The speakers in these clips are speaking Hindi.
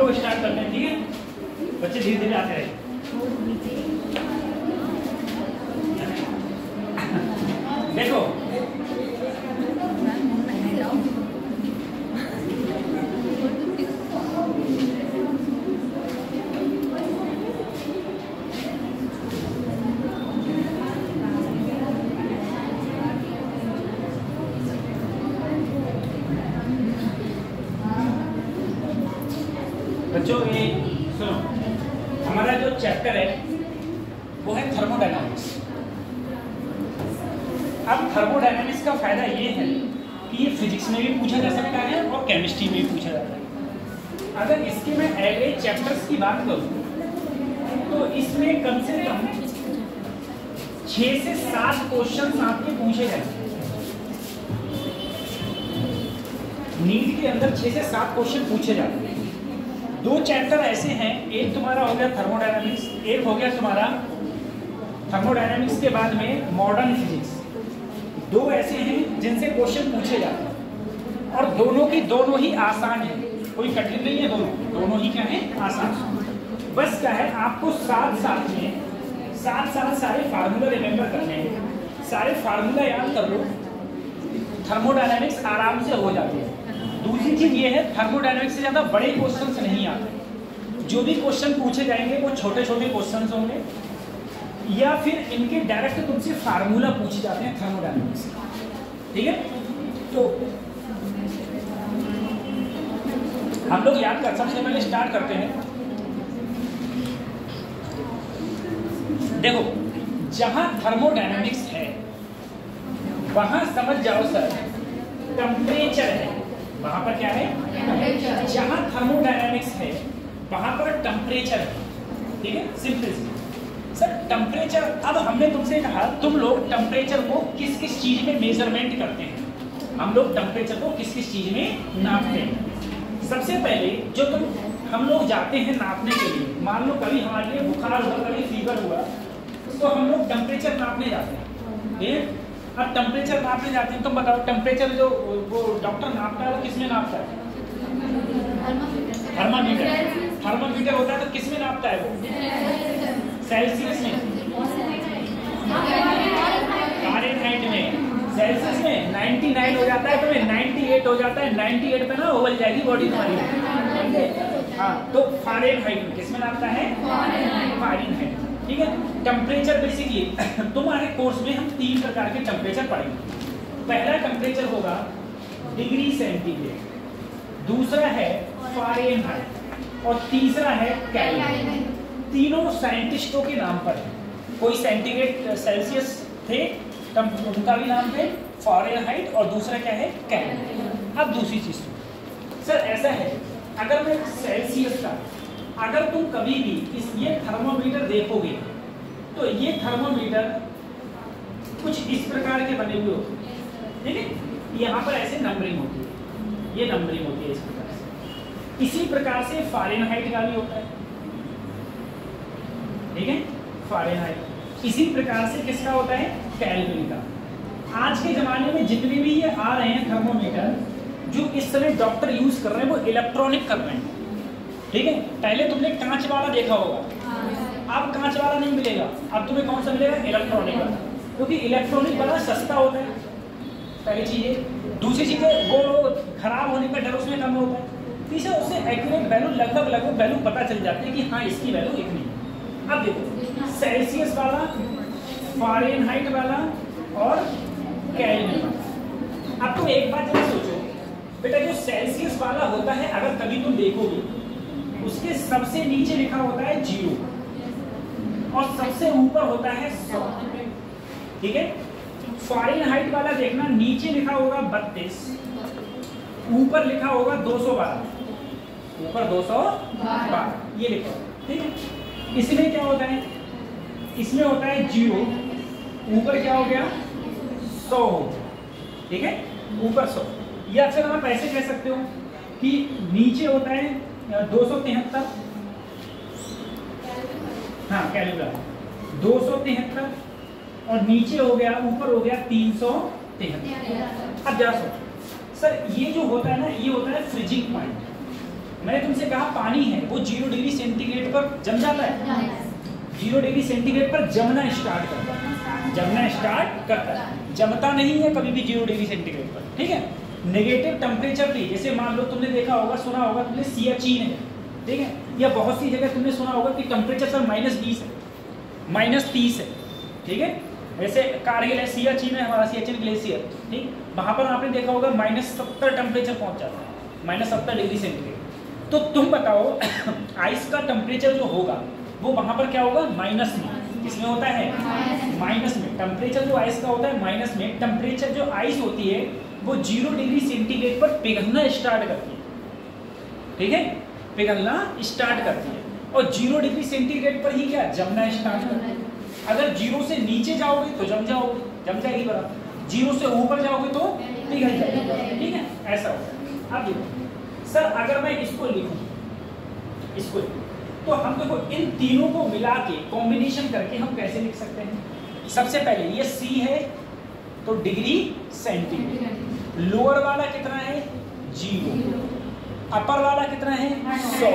लोग स्टार्ट करते हैं, ठीक है बच्चे धीरे धीरे आते रहे। देखो बच्चों, ये सुनो, हमारा जो चैप्टर है वो है थर्मोडायनामिक्स। अब थर्मोडायनामिक्स का फायदा ये है कि ये फिजिक्स में भी पूछा जा सकता है और केमिस्ट्री में भी पूछा जाता है। अगर इसके मैं एवरेज चैप्टर्स की बात करूँ तो इसमें कम से कम 6 से 7 क्वेश्चन आपके पूछे जाते हैं। नीट के अंदर 6 से 7 क्वेश्चन पूछे जाते हैं। 2 चैप्टर ऐसे हैं, एक तुम्हारा हो गया थर्मोडायनामिक्स, एक हो गया तुम्हारा थर्मोडायनामिक्स के बाद में मॉडर्न फिजिक्स। 2 ऐसे हैं जिनसे क्वेश्चन पूछे जाते हैं और दोनों की दोनों ही आसान है, कोई कठिन नहीं है, दोनों ही क्या है, आसान। बस क्या है, आपको साथ साथ सारे फार्मूला रिमेंबर करने हैं, सारे फार्मूला याद कर लो, थर्मोडायनामिक्स आराम से हो जाती है। दूसरी चीज ये है, थर्मोडायनामिक्स से ज्यादा बड़े क्वेश्चंस नहीं आते। जो भी क्वेश्चन पूछे जाएंगे वो छोटे छोटे क्वेश्चंस होंगे या फिर इनके डायरेक्ट तुमसे फार्मूला पूछे जाते हैं थर्मोडायनामिक्स, ठीक है। तो हम लोग याद कर, सबसे पहले स्टार्ट करते हैं। देखो, जहां थर्मोडायनामिक्स है वहां समझ जाओ सर टेम्परेचर है, वहां पर क्या है, जहां थर्मोडायनामिक्स है वहां पर टेम्परेचर है, ठीक है, सिंपल सर। टेम्परेचर, अब हमने तुमसे कहा तुम लोग टेम्परेचर को किस किस चीज में मेजरमेंट करते हैं, हम लोग टेम्परेचर को किस किस चीज में नापते हैं। सबसे पहले जो हम लोग जाते हैं नापने के लिए, मान लो कभी हमारे लिए बुखार हुआ, कभी फीवर हुआ, तो हम लोग टेम्परेचर नापने जाते हैं, ठीक है। अब टेम्परेचर नापने जाते हैं, तुम बताओ टेम्परेचर जो वो डॉक्टर नापता है वो किस में नापता है, थर्मामीटर होता है, तो किस में नापता है वो, सेल्सियस में, फ़ारेनहाइट में। सेल्सियस में 99 हो जाता है, तुम्हें 98 हो जाता है, 98 पे ना उबल जाएगी बॉडी तुम्हारी, हाँ। तो फ़ारेनहाइट में किस में नापता है, फ़ारेनहाइट, ठीक है। टेम्परेचर बेसिकली तुम्हारे कोर्स में हम 3 प्रकार के टेम्परेचर पढ़ेंगे। पहला टेम्परेचर होगा डिग्री सेंटीग्रेड, दूसरा है फ़ारेनहाइट और तीसरा है केल्विन। तीनों साइंटिस्टों के नाम पर है, कोई सेंटीग्रेड सेल्सियस थे, उनका भी नाम है फ़ारेनहाइट और दूसरा क्या है, केल्विन। अब दूसरी चीज सर ऐसा है, अगर मैं सेल्सियस का, अगर तुम कभी भी ये थर्मोमीटर देखोगे तो ये थर्मोमीटर कुछ इस प्रकार के बने हुए होते हैं, ठीक है। यहाँ पर ऐसे नंबरिंग होती है, ये नंबरिंग होती है इस प्रकार से। इसी प्रकार से फ़ारेनहाइट का भी होता है, ठीक है, फ़ारेनहाइट। इसी प्रकार से किसका होता है, केल्विन का। आज के ज़माने में जितने भी ये आ रहे हैं थर्मोमीटर, जो इस समय डॉक्टर यूज़ कर रहे हैं, वो इलेक्ट्रॉनिक कर रहे हैं, ठीक है। पहले तुमने कांच वाला देखा होगा, अब कांच वाला नहीं मिलेगा, अब तुम्हें कौन सा मिलेगा, इलेक्ट्रॉनिक वाला, क्योंकि इलेक्ट्रॉनिक वाला सस्ता होता है, पहली चीज़ है। दूसरी चीज़ है वो खराब होने का डर उसमें कम होता है। तीसरा, उससे एक्यूरेट वैल्यू लगभग वैल्यू पता चल जाती है कि हाँ इसकी वैल्यू इतनी। अब देखो, सेल्सियस वाला, फ़ारेनहाइट वाला और केल्विन वाला। अब तुम एक बात जरा सोचो बेटा, जो सेल्सियस वाला होता है अगर कभी तुम देखोगे, उसके सबसे नीचे लिखा होता है 0 और सबसे ऊपर होता है 100, ठीक है। फ़ारेनहाइट वाला देखना, नीचे लिखा होगा 32, ऊपर लिखा होगा 212, ऊपर 212 ये लिखा होगा, ठीक है। इसमें क्या होता है, इसमें होता है 0, ऊपर क्या हो गया 100 हो गया, ठीक है, ऊपर 100। या फिर आप ऐसे कह सकते हो कि नीचे होता है 273, हाँ कैलकुलेटर 273 और नीचे हो गया, ऊपर हो गया 373। अब जरा सोचो सर, ये जो होता है ना, ये होता है फ्रीजिंग पॉइंट, मैंने तुमसे कहा पानी है वो 0 डिग्री सेंटीग्रेड पर जम जाता है, 0 डिग्री सेंटीग्रेड पर जमना स्टार्ट करता है, जमता नहीं है कभी भी 0 डिग्री सेंटीग्रेड पर, ठीक है। नेगेटिव टेम्परेचर पे, जैसे मान लो तुमने देखा होगा, सुना होगा तुमने सियाचिन है, ठीक है, या बहुत सी जगह तुमने सुना होगा कि टेम्परेचर सर -20 है, -30 है, ठीक है। जैसे कारगिल है, सियाचिन है हमारा, सियाचिन ग्लेशियर, ठीक, वहाँ पर आपने देखा होगा -70 टेम्परेचर पहुँच जाता है, -70 डिग्री सेंटीग्रेड। तो तुम बताओ आइस का टेम्परेचर जो होगा वो वहाँ पर क्या होगा, माइनस में, किसमें होता है, माइनस में। टेम्परेचर जो आइस का होता है माइनस में, टेम्परेचर जो आइस होती है वो 0 डिग्री सेंटीग्रेड पर पिघलना स्टार्ट करती है, ठीक है, पिघलना स्टार्ट करती है, और 0 डिग्री सेंटीग्रेड पर ही क्या, जमना स्टार्ट करती है। अगर 0 से नीचे जाओगे तो जम जाएगी बराबर, 0 से ऊपर जाओगे तो पिघल जाएगी, ठीक है, ऐसा होगा। अब देखो सर, अगर मैं इसको लिखूं, तो हम देखो इन तीनों को मिला के कॉम्बिनेशन करके हम कैसे लिख सकते हैं। सबसे पहले ये C है तो डिग्री सेंटीग्रेड, लोअर वाला कितना है 0, अपर वाला कितना है 100,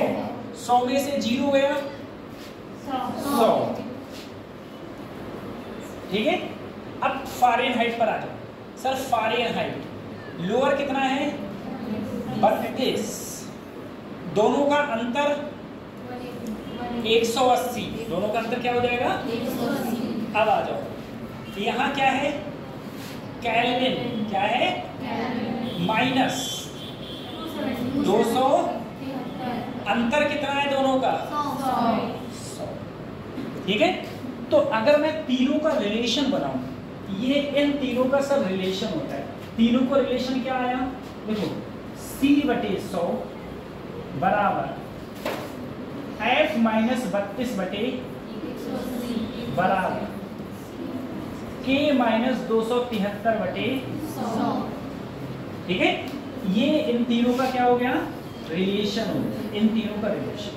100 में से 0 गया 100, ठीक है। अब फ़ारेनहाइट पर आ जाओ सर, फ़ारेनहाइट लोअर कितना है 32, दोनों का अंतर 180, दोनों का अंतर क्या हो जाएगा 180। अब आ जाओ यहाँ क्या है केल्विन, क्या है -200, अंतर कितना है दोनों का 100, ठीक है। तो अगर मैं तीनों का रिलेशन बनाऊं, ये इन तीनों का सब रिलेशन होता है, तीनों का रिलेशन क्या आया, देखो C/100 बराबर F - 32 बराबर K - 273 ठीक है। ये इन तीनों का क्या हो गया, रिलेशन हो गया, इन तीनों का रिलेशन,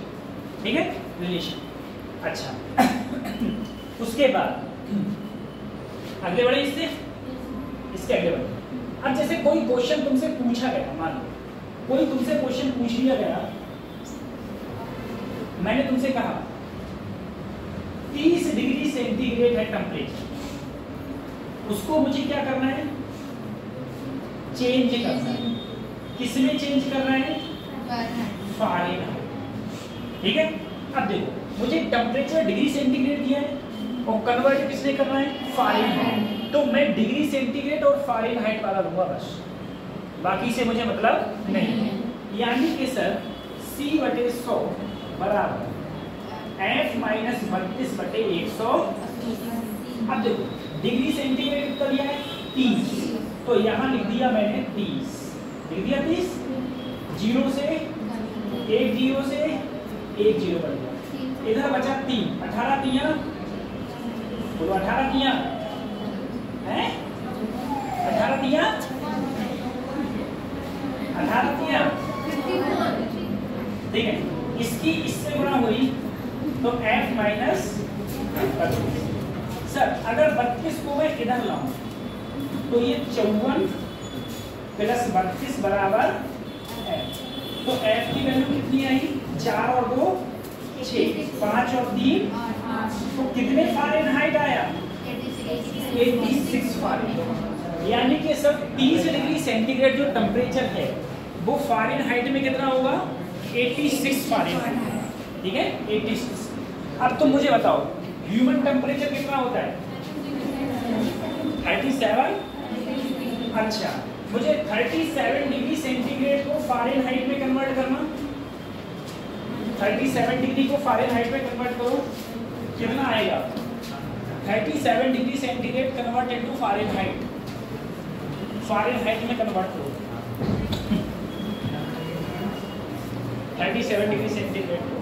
ठीक है, रिलेशन। अच्छा उसके बाद अगले बढ़े, इसके अगले बढ़े। अब जैसे कोई क्वेश्चन तुमसे पूछा गया, मान लो कोई तुमसे क्वेश्चन पूछ लिया गया, मैंने तुमसे कहा 30 डिग्री सेंटीग्रेड है टेम्परेचर, उसको मुझे क्या करना है, चेंज करना है। किसमें चेंज करना है, फ़ारेनहाइट, ठीक है। अब देखो मुझे टेम्परेचर डिग्री सेंटीग्रेड दिया है और कन्वर्ट किसने करना है, फ़ारेनहाइट, तो मैं डिग्री सेंटीग्रेड और फ़ारेनहाइट वाला लूंगा बस, बाकी से मुझे मतलब नहीं। यानी कि सर C/100 बराबर F - 32/100। अब देखो डिग्री सेंटीग्रेड कितना दिया है 30, तो यहाँ लिख दिया मैंने 30, लिख दिया 30, 0 से 1 0 से 1 0 बढ़ गया, इधर बचा 3, 18 तियां, बोलो 18 तियां हैं, 18 तियां, 18 तियां, ठीक है। इसकी इससे गुणा हुई तो F - 32। सर अगर 32 को मैं इधर लाऊं तो ये 54 + 32 बराबर F, तो F की वैल्यू कितनी आई, 4 और 2 6, 5 और 3, तो कितने फ़ारेनहाइट आया 86 फ़ारेनहाइट। यानी कि सर 30 डिग्री सेंटीग्रेड जो टेम्परेचर है वो फ़ारेनहाइट में कितना होगा 86 फ़ारेनहाइट, ठीक है 86। अब तुम मुझे बताओ ह्यूमन टेम्परेचर कितना होता है 37। अच्छा मुझे 37 डिग्री सेंटीग्रेड को फ़ारेनहाइट में कन्वर्ट करना, 37 डिग्री को फ़ारेनहाइट में कन्वर्ट करो, कितना आएगा 37 degree centigrade convert into Fahrenheit, Fahrenheit में कन्वर्ट करो 37 डिग्री सेंटीग्रेड को।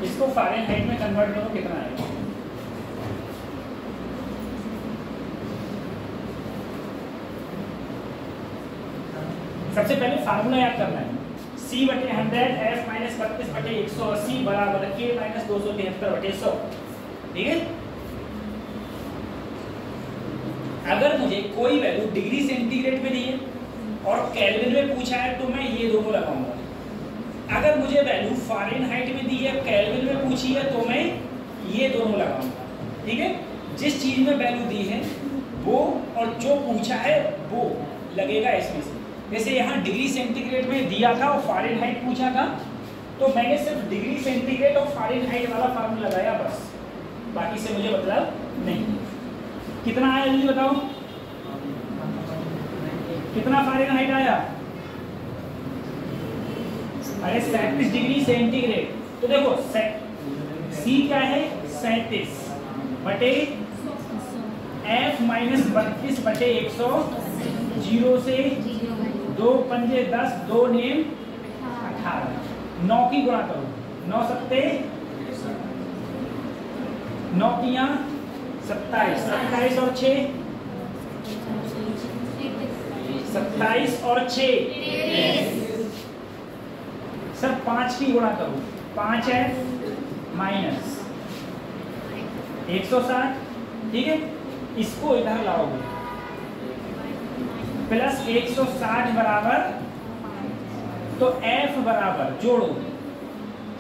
इसको फ़ारेनहाइट में कन्वर्ट करो, कितना आएगा, सबसे पहले फार्मूला याद करना है, सी बटे 100 एफ माइनस 32 बटे 180 बराबर के माइनस 273 बटे 100। ठीक है, अगर मुझे कोई वैल्यू डिग्री सेंटीग्रेड में दी है और केल्विन में पूछा है तो मैं ये दोनों लगाऊंगा। अगर मुझे वैल्यू फ़ारेनहाइट में दी है, केल्विन में पूछी है, तो मैं ये दोनों लगाऊंगा। ठीक है, जिस चीज में वैल्यू दी है वो और जो पूछा है वो लगेगा इसमें से। जैसे यहाँ डिग्री सेंटीग्रेड में दिया था और फ़ारेनहाइट पूछा था, तो मैंने सिर्फ डिग्री सेंटीग्रेड और फ़ारेनहाइट वाला फार्मूला लगाया बस, बाकी से मुझे मतलब नहीं। कितना आया जल्दी बताओ, कितना फ़ारेनहाइट आया? अरे 37 डिग्री सेंटीग्रेड। तो देखो सी क्या है 37 बटे एफ माइनस 32 बटे 100, 0 से 2 पंजे 10, 2 नेम 18, 9 की गुणा करो, 9 सत्ते 9 किया 27, 27 और 6 27 और 6 सर 5 की गुणा करो, 5 है माइनस 160। ठीक है, इसको इधर लाओगे प्लस 160 बराबर, तो f बराबर जोड़ो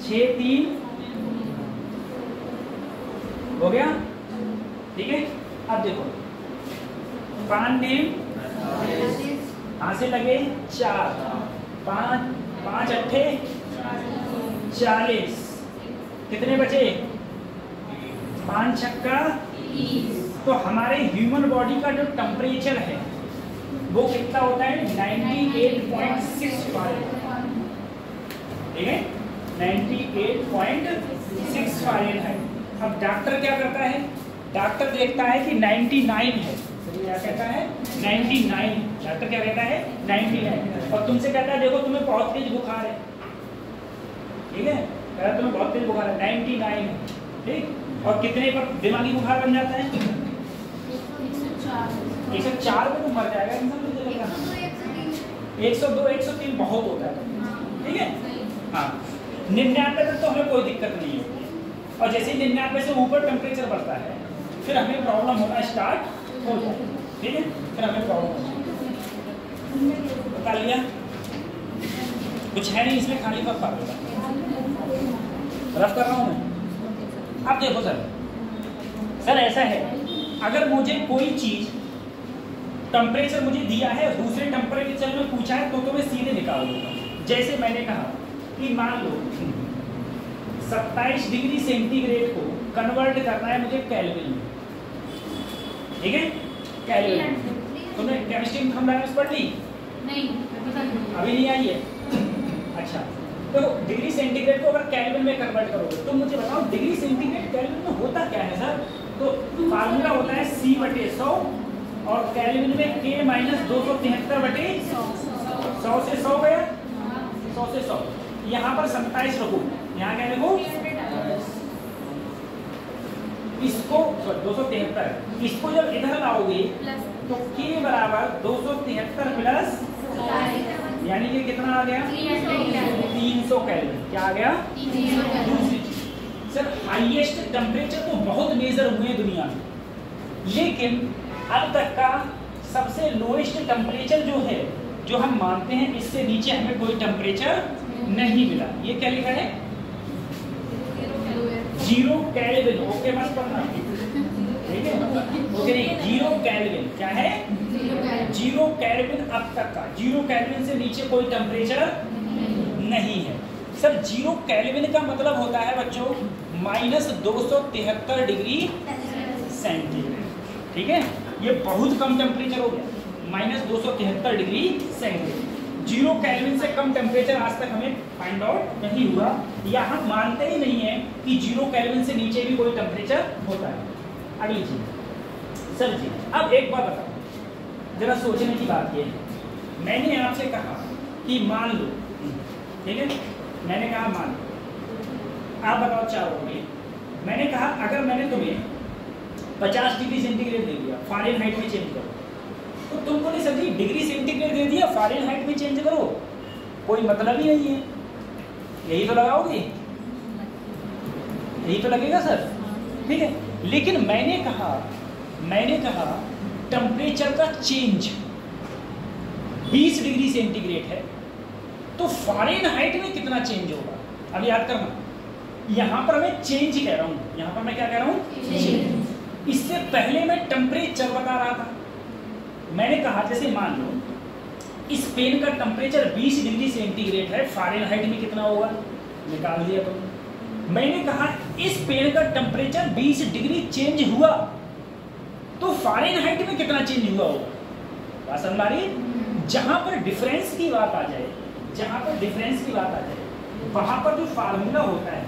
6 3 हो गया। ठीक है, अब देखो 5 नेम कहां से लगे 4, 5 अट्ठे 40, कितने बचे 5 छक्का। तो हमारे ह्यूमन बॉडी का जो टेम्परेचर है वो कितना होता है 98.6 फ़ारेनहाइट। ठीक है, 98.6 फ़ारेनहाइट। अब डॉक्टर क्या करता है, डॉक्टर देखता है कि 99 है, तो क्या कहता है 99, डॉक्टर क्या कहता है 99, और तुमसे कहता है देखो तुम्हें बहुत तेज बुखार है। ठीक है, कहता है तुम्हें बहुत तेज बुखार है 99। ठीक, और कितने पर दिमागी बुखार बन जाता है 104 पे तो मर जाएगा इंसान, मुझे लग रहा है 102 103 बहुत होता है। ठीक है, हाँ 99 तक तो हमें कोई दिक्कत नहीं है, और जैसे 99 से ऊपर टेम्परेचर बढ़ता है फिर हमें प्रॉब्लम होना स्टार्ट हो जाता है। ठीक है, फिर हमें प्रॉब्लम बता लिया, कुछ है नहीं इसमें, खाली का फार्मूला रफ कर रहा हूँ मैं। अब देखो सर ऐसा है, अगर मुझे कोई चीज टेम्परेचर मुझे दिया है दूसरे टेम्परेचर में पूछा है तो मैं सीधे निकाल दूंगा। जैसे मैंने कहा कि मान लो 27 डिग्री सेंटीग्रेड को कन्वर्ट करना है मुझे केल्विन में। ठीक है, केल्विन तुमने केमिस्ट्री में थर्मोडायनामिक्स पढ़ ली? नहीं, अभी नहीं आई है। अच्छा, तो डिग्री सेंटीग्रेड को अगर केल्विन में कन्वर्ट करोगे तो मुझे बताओ डिग्री सेंटीग्रेड केल्विन में होता क्या है सर? तो फार्मूला होता है C बटे 100 और केल्विन में K माइनस 273 बटे 100 से 100 गया, 100 से 100। यहाँ पर 27 रखो, यहाँ क्या लिखो इसको 273, इसको जब इधर लाओगे तो K बराबर 273 प्लस यानी कि कितना आ गया 300 केल्विन। क्या आ गया? दूसरी चीज सर हाईएस्ट टेम्परेचर तो बहुत मेजर हुए दुनिया में, लेकिन अब तक का सबसे लोएस्ट टेम्परेचर जो है जो हम मानते हैं इससे नीचे हमें कोई टेम्परेचर नहीं मिला। ये क्या लिखा है 0 केल्विन। ओके मत पढ़ना, ठीक है ओके नहीं 0 केल्विन क्या है 0 केल्विन। अब तक का 0 केल्विन से नीचे कोई टेम्परेचर नहीं है सर। 0 केल्विन का मतलब होता है बच्चों -273 डिग्री सेंटीग्रेड। ठीक है, ये बहुत कम टेम्परेचर हो गया -273 डिग्री सेंटीग्रेड। 0 केल्विन से कम टेम्परेचर आज तक हमें फाइंड आउट नहीं हुआ, या हम मानते ही नहीं है कि 0 केल्विन से नीचे भी कोई टेम्परेचर होता है। अगली चीज सर जी, अब एक बात बताओ, जरा सोचने की बात ये है, मैंने आपसे कहा कि मान लो, ठीक है मैंने कहा मान लो, आप बताओ चाहोगे, मैंने कहा अगर मैंने तुम्हें 50 डिग्री सेंटीग्रेड दे दिया, फ़ारेनहाइट में चेंज करो, तो तुमको नहीं समझी डिग्री सेंटीग्रेड दे दिया फ़ारेनहाइट में चेंज करो, कोई मतलब ही नहीं है। यही तो लगाओगे, यही तो लगेगा सर, ठीक है। लेकिन मैंने कहा टेम्परेचर का चेंज 20 डिग्री सेंटीग्रेड है, तो फ़ारेनहाइट में कितना चेंज होगा? अब याद करना, यहाँ पर मैं चेंज कह रहा हूँ, यहाँ पर मैं क्या कह रहा हूँ? चेंज। इससे पहले मैं टेम्परेचर बता रहा था। मैंने कहा जैसे मान लो इस पेन का टेम्परेचर 20 डिग्री सेंटीग्रेड है, फ़ारेनहाइट में कितना होगा? निकाल दिया तुम। मैंने कहा इस पेन का टेम्परेचर 20 डिग्री चेंज हुआ, तो फ़ारेनहाइट में कितना चेंज हुआ होगा? बात समझ आ रही है? जहाँ पर डिफरेंस की बात आ जाए, वहाँ पर जो फार्मूला होता है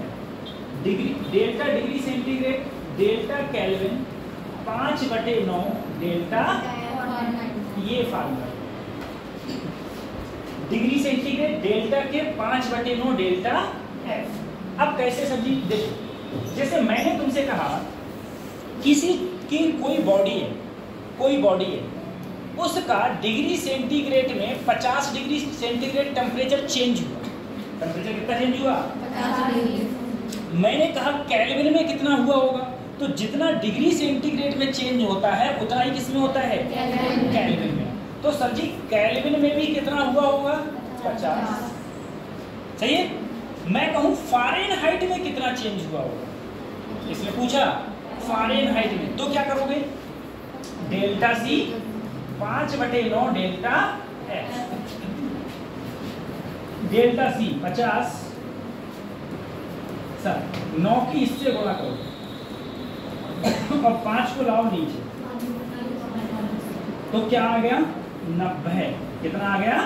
degree, delta degree centigrade, delta kelvin 5/9 delta, ये फार्मूला डिग्री सेंटीग्रेड डेल्टा के 5/9 डेल्टा एफ। अब कैसे समझी? देखो, जैसे मैंने तुमसे कहा किसी की कोई बॉडी है, उसका डिग्री सेंटीग्रेड में 50 डिग्री सेंटीग्रेड टेम्परेचर चेंज हुआ। टेम्परेचर कितना चेंज हुआ? 50 डिग्री। मैंने कहा केल्विन में कितना हुआ होगा? तो जितना डिग्री सेंटीग्रेड में चेंज होता है उतना ही किसमें होता है? केल्विन में। तो सर जी केल्विन में भी कितना हुआ होगा? 50। सही है। मैं कहूँ फ़ारेनहाइट में कितना चेंज हुआ होगा? इसने पूछा फ़ारेनहाइट में, तो क्या करोगे? Delta C 5/9 delta F. Delta C 50 सर 9 की इससे गुणा करो और 5 को लाओ नीचे, तो क्या आ गया? 90। कितना आ गया?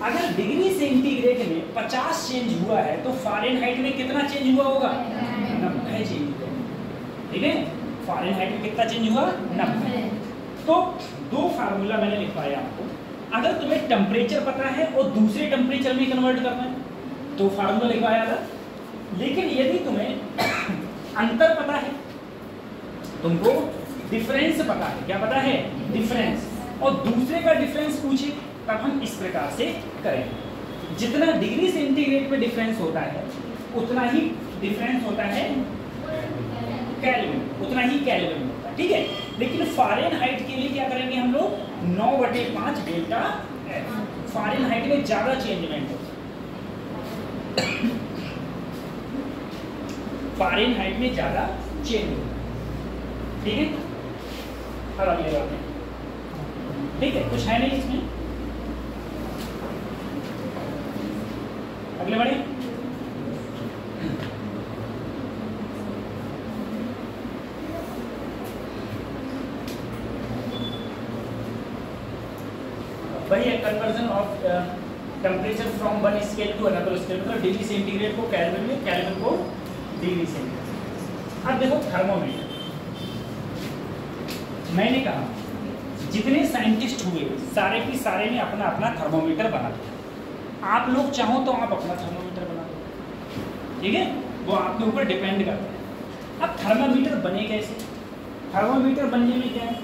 अगर डिग्री सेंटीग्रेड में 50 चेंज हुआ है तो फ़ारेनहाइट में कितना चेंज हुआ होगा? 90 चेंज हुआ। ठीक है, फ़ारेनहाइट में कितना चेंज हुआ? 90। तो दो फार्मूला मैंने लिखवाया आपको। अगर तुम्हें टेम्परेचर पता है और दूसरे टेम्परेचर में कन्वर्ट करना है तो फार्मूला लिखवाया था। लेकिन यदि तुम्हें अंतर पता है, तुमको डिफरेंस पता है, क्या पता है? डिफरेंस, और दूसरे का डिफरेंस पूछे तब हम इस प्रकार से करेंगे। जितना डिग्री सेंटीग्रेड पे डिफरेंस होता है उतना ही डिफरेंस होता है केल्विन, उतना ही केल्विन होता है। ठीक है, लेकिन फ़ारेनहाइट के लिए क्या करेंगे हम लोग? 9/5 डेल्टा एफ। फ़ारेनहाइट में ज़्यादा चेंजमेंट होता है, फ़ारेनहाइट में ज़्यादा चेंज होता है। ठीक है, अब अगले बात है। ठीक है, कुछ है नहीं इसमें, अगले बढ़े। वही है conversion of temperature from one scale to another scale, मतलब डिग्री सेंटीग्रेड को केल्विन में, केल्विन को डिग्री सेंटीग्रेड। अब देखो थर्मोमीटर, मैंने कहा जितने साइंटिस्ट हुए सारे की सारे ने अपना अपना थर्मोमीटर बना दिया। आप लोग चाहो तो आप अपना थर्मोमीटर बना दो, ठीक है, वो आपके ऊपर डिपेंड करता है। अब थर्मोमीटर बने कैसे? थर्मोमीटर बनने में क्या है?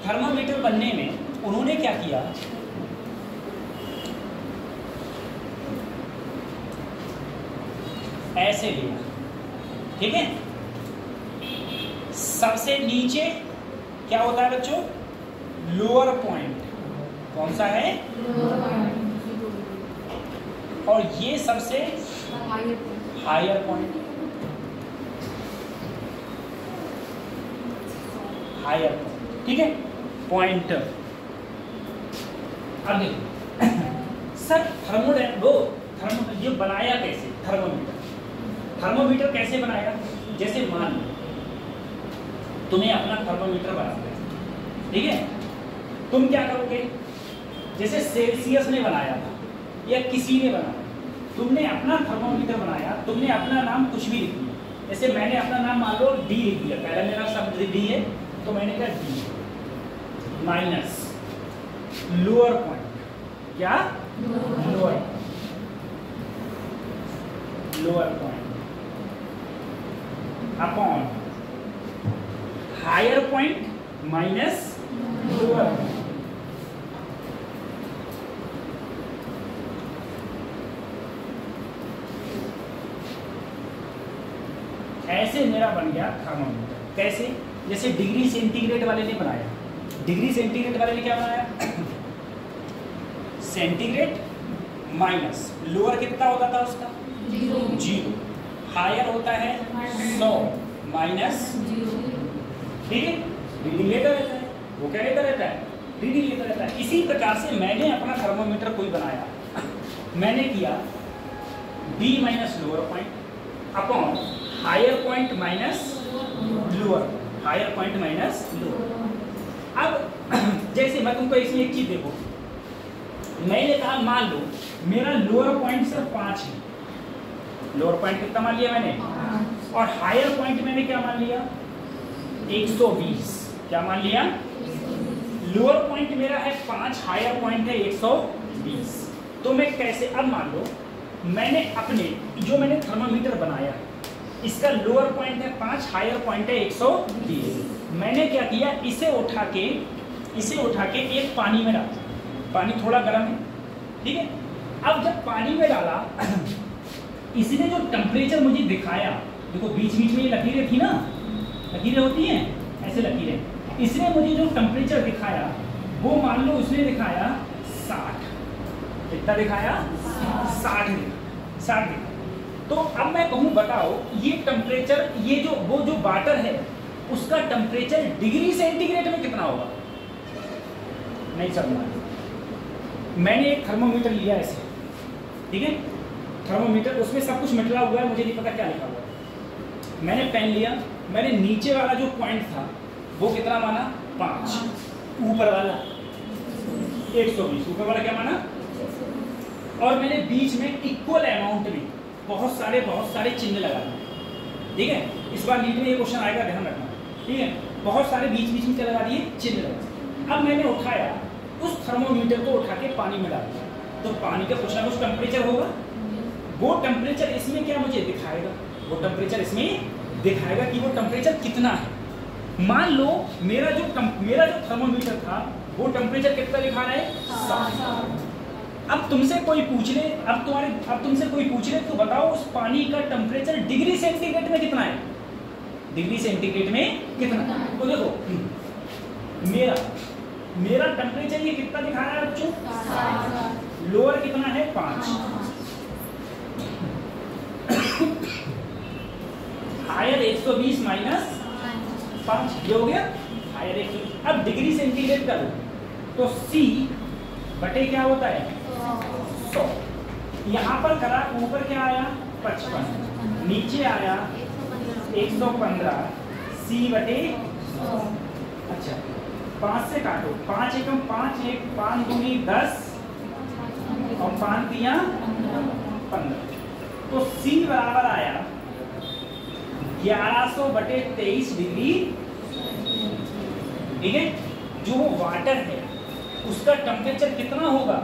थर्मोमीटर बनने में उन्होंने क्या किया, ऐसे लिया, ठीक है। सबसे नीचे क्या होता है बच्चों? Lower point. कौन सा है? और ये सबसे हायर पॉइंट, हायर पॉइंट, ठीक है, पॉइंटर। अब देखो सर थर्मोमीटर ये बनाया कैसे? थर्मोमीटर कैसे बनाया? जैसे मान लो तुम्हें अपना थर्मोमीटर बनाना है, ठीक है, तुम क्या करोगे? जैसे सेल्सियस ने बनाया था या किसी ने बनाया, तुमने अपना थर्मोमीटर बनाया, तुमने अपना नाम कुछ भी लिख दिया। जैसे मैंने अपना नाम मान लो डी लिख दिया, पहला मेरा शब्द डी है तो मैंने कहा डी माइनस लोअर पॉइंट, क्या? Lower point upon higher point minus lower point. ऐसे मेरा बन गया थर्मोमीटर। कैसे? जैसे डिग्री सेंटीग्रेड वाले ने बनाया, डिग्री सेंटीग्रेड वाले ने क्या बनाया, सेंटीग्रेड माइनस लोअर कितना होता था उसका 0, हायर होता है 100 माइनस, ठीक है, रीडिंग लेता रहता है, वो क्या लेता रहता है, रीडिंग लेता रहता है। इसी प्रकार से मैंने अपना थर्मोमीटर कोई बनाया, मैंने किया B minus lower point upon higher point minus lower, higher point minus lower. अब जैसे मैं तुमको इसमें एक चीज देखो, मैंने कहा मान लो मेरा लोअर पॉइंट सिर्फ 5 है, लोअर पॉइंट कितना मान लिया मैंने, और हायर पॉइंट मैंने क्या मान लिया 120, क्या मान लिया, लोअर पॉइंट मेरा है 5, हायर पॉइंट है 120। तो मैं कैसे, अब मान लो मैंने अपने जो मैंने थर्मामीटर बनाया इसका लोअर पॉइंट है 5, हायर पॉइंट है 120, मैंने क्या किया, इसे उठा के एक पानी में डाला, पानी थोड़ा गर्म है, ठीक है। अब जब पानी में डाला इसने जो टेम्परेचर मुझे दिखाया, देखो बीच बीच में ये लकीरें थी ना, लकीरें होती हैं ऐसे लकीरें, इसने मुझे जो टेम्परेचर दिखाया वो मान लो उसने दिखाया 60, कितना दिखाया 60 दिखा। तो अब मैं कहूँ बताओ ये टेम्परेचर, ये जो वो जो वाटर है उसका टेम्परेचर डिग्री सेंटीग्रेड में कितना होगा, नहीं समझा। मैंने एक थर्मोमीटर लिया ऐसे, ठीक है, थर्मोमीटर उसमें सब कुछ मिटला हुआ है, मुझे नहीं पता क्या लिखा हुआ है। मैंने पेन लिया, मैंने नीचे वाला जो पॉइंट था वो कितना माना 5, ऊपर वाला 120, ऊपर वाला क्या माना, और मैंने बीच में इक्वल अमाउंट में बहुत सारे चिन्ह लगा दिए, ठीक है। इस बार नीट में ये क्वेश्चन आएगा, ध्यान रखना, ठीक है, बहुत सारे बीच बीच में क्या लगा दिए, चिन्ह लगा। अब मैंने उठाया उस थर्मोमीटर को, उठा के पानी में डाल दिया, तो पानी का कुछ ना कुछ टेम्परेचर होगा, वो टेम्परेचर इसमें क्या मुझे दिखाएगा, वो टेम्परेचर इसमें दिखाएगा कि वो टेम्परेचर कितना है। मान लो मेरा जो थर्मोमीटर था वो टेम्परेचर कितना दिखा रहा है 60। अब तुमसे कोई पूछ ले, अब तुमसे कोई पूछ ले तो बताओ उस पानी का टेम्परेचर डिग्री सेंटीग्रेड में कितना है, डिग्री सेंटीग्रेड में कितना। तो देखो मेरा टेम्परेचर ये कितना दिखा रहा है बच्चों, लोअर कितना है 5, हायर 120 माइनस 5, ये हो गया हायर 120। अब डिग्री सेंटीग्रेड का लो तो C बटे क्या होता है 100, यहाँ पर करा, ऊपर क्या आया 55, नीचे आया 115, C बटे 100। अच्छा 5 से काटो, 5 एकम 5, 1 5 दूनी 10 और 5 दिया 15, तो C बराबर आया 1100 बटे 23 डिग्री, ठीक है। जो वाटर है उसका टेम्परेचर कितना होगा,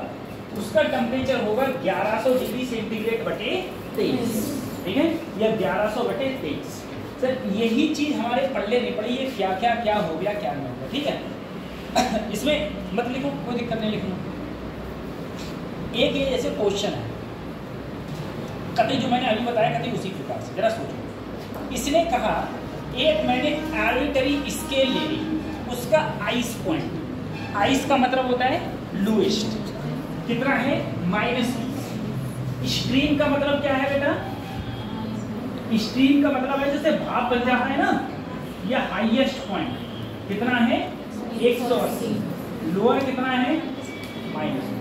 उसका टेम्परेचर होगा 1100 डिग्री सेंटीग्रेड बटे 23, ठीक है, या 1100 बटे 23। सर यही चीज हमारे पढ़ने नहीं पड़ी, ये क्या हो गया क्या नहीं होगा, ठीक है। इसमें मत लिखो, कोई दिक्कत नहीं लिखना। एक ये जैसे क्वेश्चन है कभी जो मैंने अभी बताया, कभी उसी प्रकार से जरा सोचो। इसने कहा एक मैंने आर्बिट्ररी स्केल ले ली, उसका आइस पॉइंट, आइस का मतलब होता है लोएस्ट, कितना है -20। स्ट्रीम का मतलब क्या है बेटा, स्ट्रीम का मतलब है जैसे भाप बन जाता है ना, यह हाईएस्ट पॉइंट कितना है 180, लोअर कितना है -20।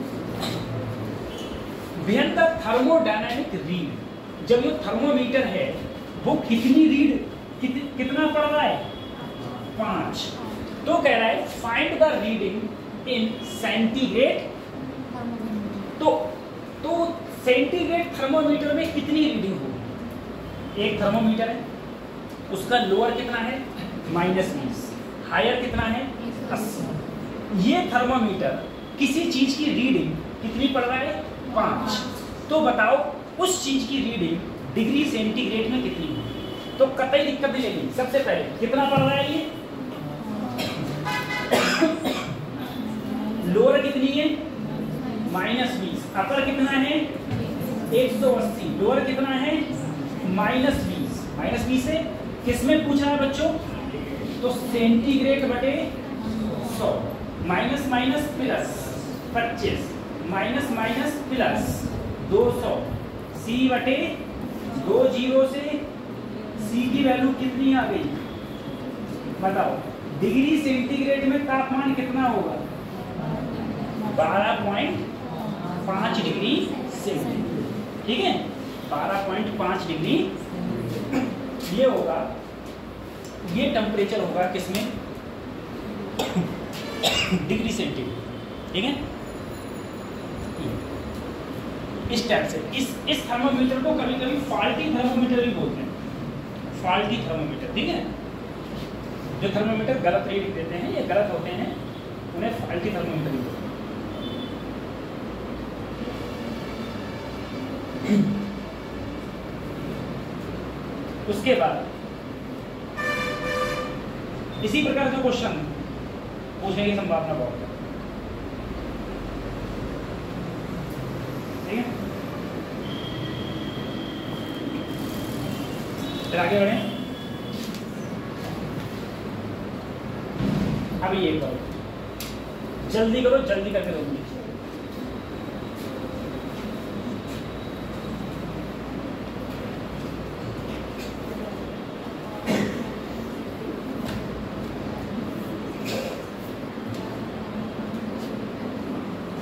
बेहतर थर्मोडायनामिक रीड, जब ये थर्मोमीटर है वो कितनी रीड कितना पड़ रहा है 5, तो कह रहा है find the reading in centigrade. तो सेंटीग्रेड थर्मोमीटर में कितनी रीडिंग होगी, एक थर्मोमीटर है उसका लोअर कितना है -20, हायर कितना है 80। ये थर्मोमीटर किसी चीज की रीडिंग कितनी पड़ रहा है 5, तो बताओ उस चीज की रीडिंग डिग्री सेंटीग्रेड में कितनी है। तो कतई दिक्कत नहीं लेनी, सबसे पहले कितना पड़ रहा है ये लोअर कितनी है -20, अपर कितना है 180, लोअर कितना है -20 से किसमें पूछा है बच्चों? तो सेंटीग्रेड बटे 100, minus minus plus 25, minus minus plus 200, सी बटे 2 जीरो से सी की वैल्यू कितनी आ गई बताओ? डिग्री सेंटीग्रेड में तापमान कितना होगा? 12.5 डिग्री सेंटीग्रेड, ठीक है, 12.5 डिग्री ये होगा, ये टेम्परेचर होगा किसमें? डिग्री सेंटीग्रेड, ठीक है। इस टाइप से इस थर्मोमीटर को कभी कभी फॉल्टी थर्मोमीटर भी बोलते हैं, फॉल्टी थर्मोमीटर, ठीक है। जो थर्मोमीटर गलत रीडिंग देते हैं या गलत होते हैं उन्हें फॉल्टी थर्मोमीटर भी बोलते हैं। उसके बाद इसी प्रकार का क्वेश्चन पूछने की संभावना बहुत है, ठीक है। फिर आगे बढ़े। अभी ये करो, जल्दी करो, जल्दी करके दोगे।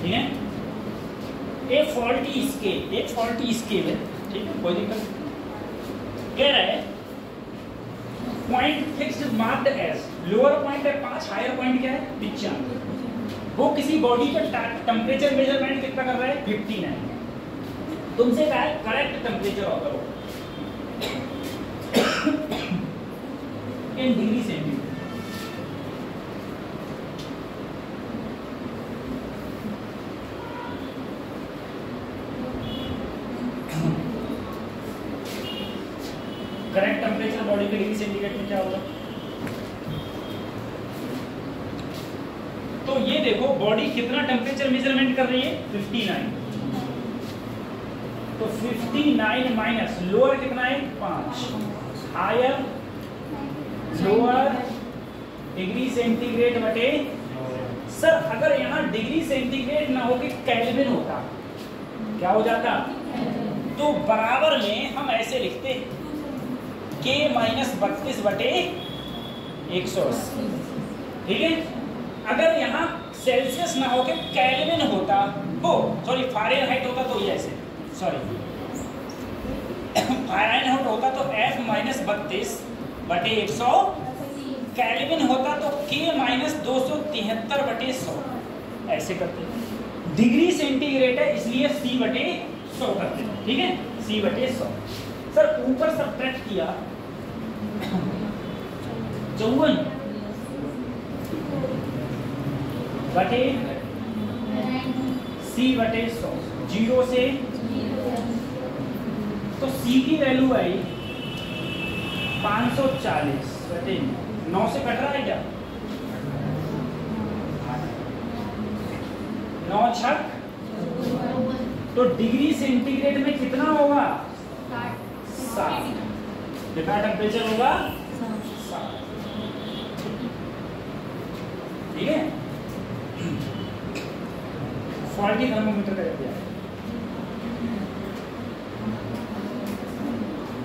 ठीक है, एक फॉल्टी स्केल है, ठीक है, कोई दिक्कत नहीं। कह रहा है point fixed marked as, lower point है 5, हायर पॉइंट क्या है 95। वो किसी बॉडी का टेम्परेचर मेजरमेंट कितना कर रहा है 59। तुमसे कहा है correct temperature of the in degree centigrade. Correct temperature body के डिग्री सेंटीग्रेड में क्या होगा? तो ये देखो बॉडी कितना टेम्परेचर मेजरमेंट कर रही है 59। तो 59 माइनस लोअर कितना है 5, हायर लोअर डिग्री सेंटीग्रेड बटे। सर अगर यहाँ डिग्री सेंटीग्रेड ना होके केल्विन होता क्या हो जाता? तो बराबर में हम ऐसे लिखते K माइनस 32 बटे 180, ठीक है। अगर यहाँ सेल्सियस ना होके केल्विन होता, वो सॉरी फारेनहाइट होता तो ये ऐसे, सॉरी फारेनहाइट होता तो F माइनस 32 बटे 100, केल्विन होता तो K माइनस 273 बटे 100, ऐसे करते हैं। डिग्री सेंटीग्रेड है इसलिए C बटे 100 करते हैं, ठीक है, C बटे 100। सर ऊपर सब्ट्रैक्ट किया 54 बटे C बटे 100, 0 से तो C की वैल्यू आई 540 बटे 9 से कट रहा है क्या? 9 छक, तो डिग्री सेंटीग्रेड में कितना होगा 60। कितना टेम्परेचर होगा 60, ठीक है। फॉल्टी थर्मोमीटर का दिया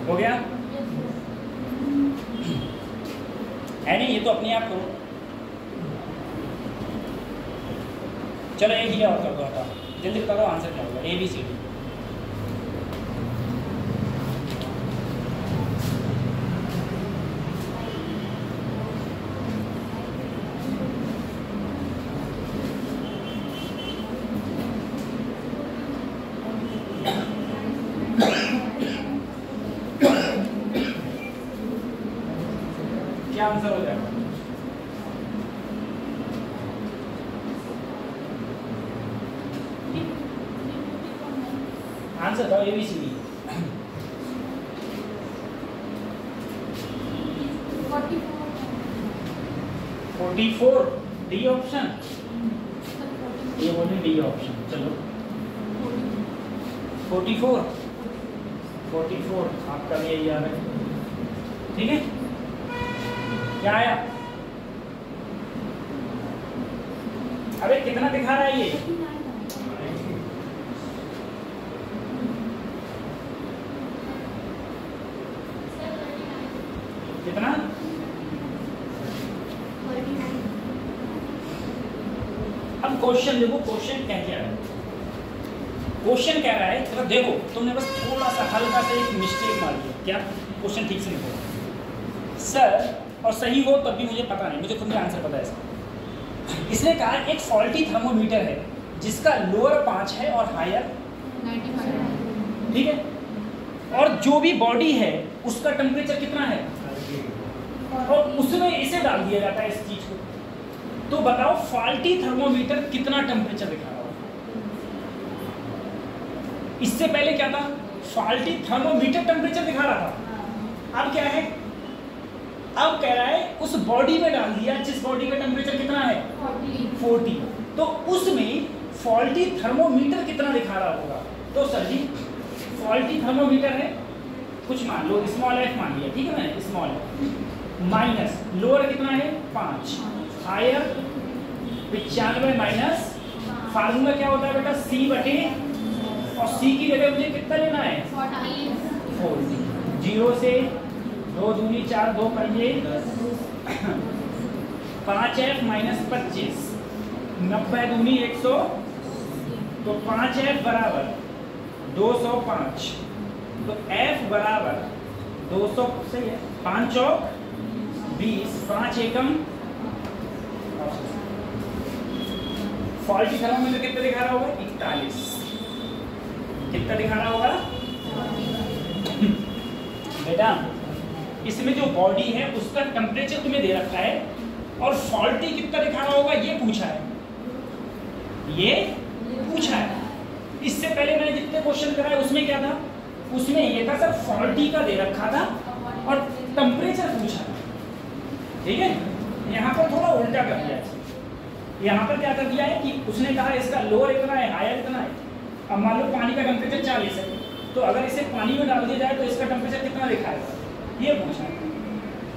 हो गया है नहीं? ये तो अपने आप करो। चलो एक ही और कर दो, आता जल्दी बता दो आंसर क्या होगा। ABCD क्या आंसर हो जाएगा? आंसर था ABCD 44 डी ऑप्शन, ये बोले डी ऑप्शन। चलो 44 आपका भी यही याद है, ठीक है। क्या आया? अबे कितना दिखा रहा है ये? कितना? अब क्वेश्चन देखो, क्वेश्चन क्या क्या है। क्वेश्चन कह रहा है, चलो देखो, तुमने बस थोड़ा सा हल्का सा एक मिस्टेक मार दिया। क्या? क्वेश्चन ठीक से नहीं पढ़ा सर, और सही हो तब भी मुझे पता नहीं, मुझे खुद में आंसर पता है इसका। इसने कहा एक फॉल्टी थर्मोमीटर है जिसका लोअर 5 है और हायर 95, ठीक है, और जो भी बॉडी है उसका टेम्परेचर कितना है, और उसमें इसे डाल दिया जाता है इस चीज को। तो बताओ फॉल्टी थर्मोमीटर कितना टेम्परेचर दिखा रहा होगा? इससे पहले क्या था? फॉल्टी थर्मोमीटर टेम्परेचर दिखा रहा था। अब क्या है? अब कह रहा है उस बॉडी में डाल दिया जिस बॉडी का टेम्परेचर कितना है 40, तो उसमें फॉल्टी थर्मोमीटर कितना दिखा रहा होगा? तो सर जी फॉल्टी थर्मोमीटर है, कुछ मान लो स्मॉल एफ मान लिया, ठीक है ना, स्मॉल एफ माइनस लोअर कितना है 5, हायर 95 माइनस फार्मूला क्या होता है बेटा C बटे, और C की जगह मुझे कितना लेना है 40, 0 से 2 दूनी 4, 2 पंजे 5F माइनस 25, 90 दूनी 100, तो 5F बराबर 205, तो F बराबर 200 सही है, 5 चौक 20, 5 एकम। फॉल्टी थर्मोमीटर कितना दिखा रहा होगा 41, कितना दिखा रहा होगा बेटा? इसमें जो बॉडी है उसका टेम्परेचर तुम्हें दे रखा है, और फॉल्टी कितना दिखा रहा होगा ये पूछा है, ये पूछा है। इससे पहले मैंने जितने क्वेश्चन कराए उसमें क्या था? उसमें ये था सर फॉल्टी का दे रखा था और टेम्परेचर पूछा, ठीक है। यहाँ पर थोड़ा उल्टा कर दिया है। यहाँ पर क्या कर दिया है कि उसने कहा इसका लोअर इतना है, हायर इतना है। अब मान लो पानी का टेम्परेचर 40 है, तो अगर इसे पानी में डाल दिया जाए तो इसका टेम्परेचर कितना दिखाएगा, ये पूछा है।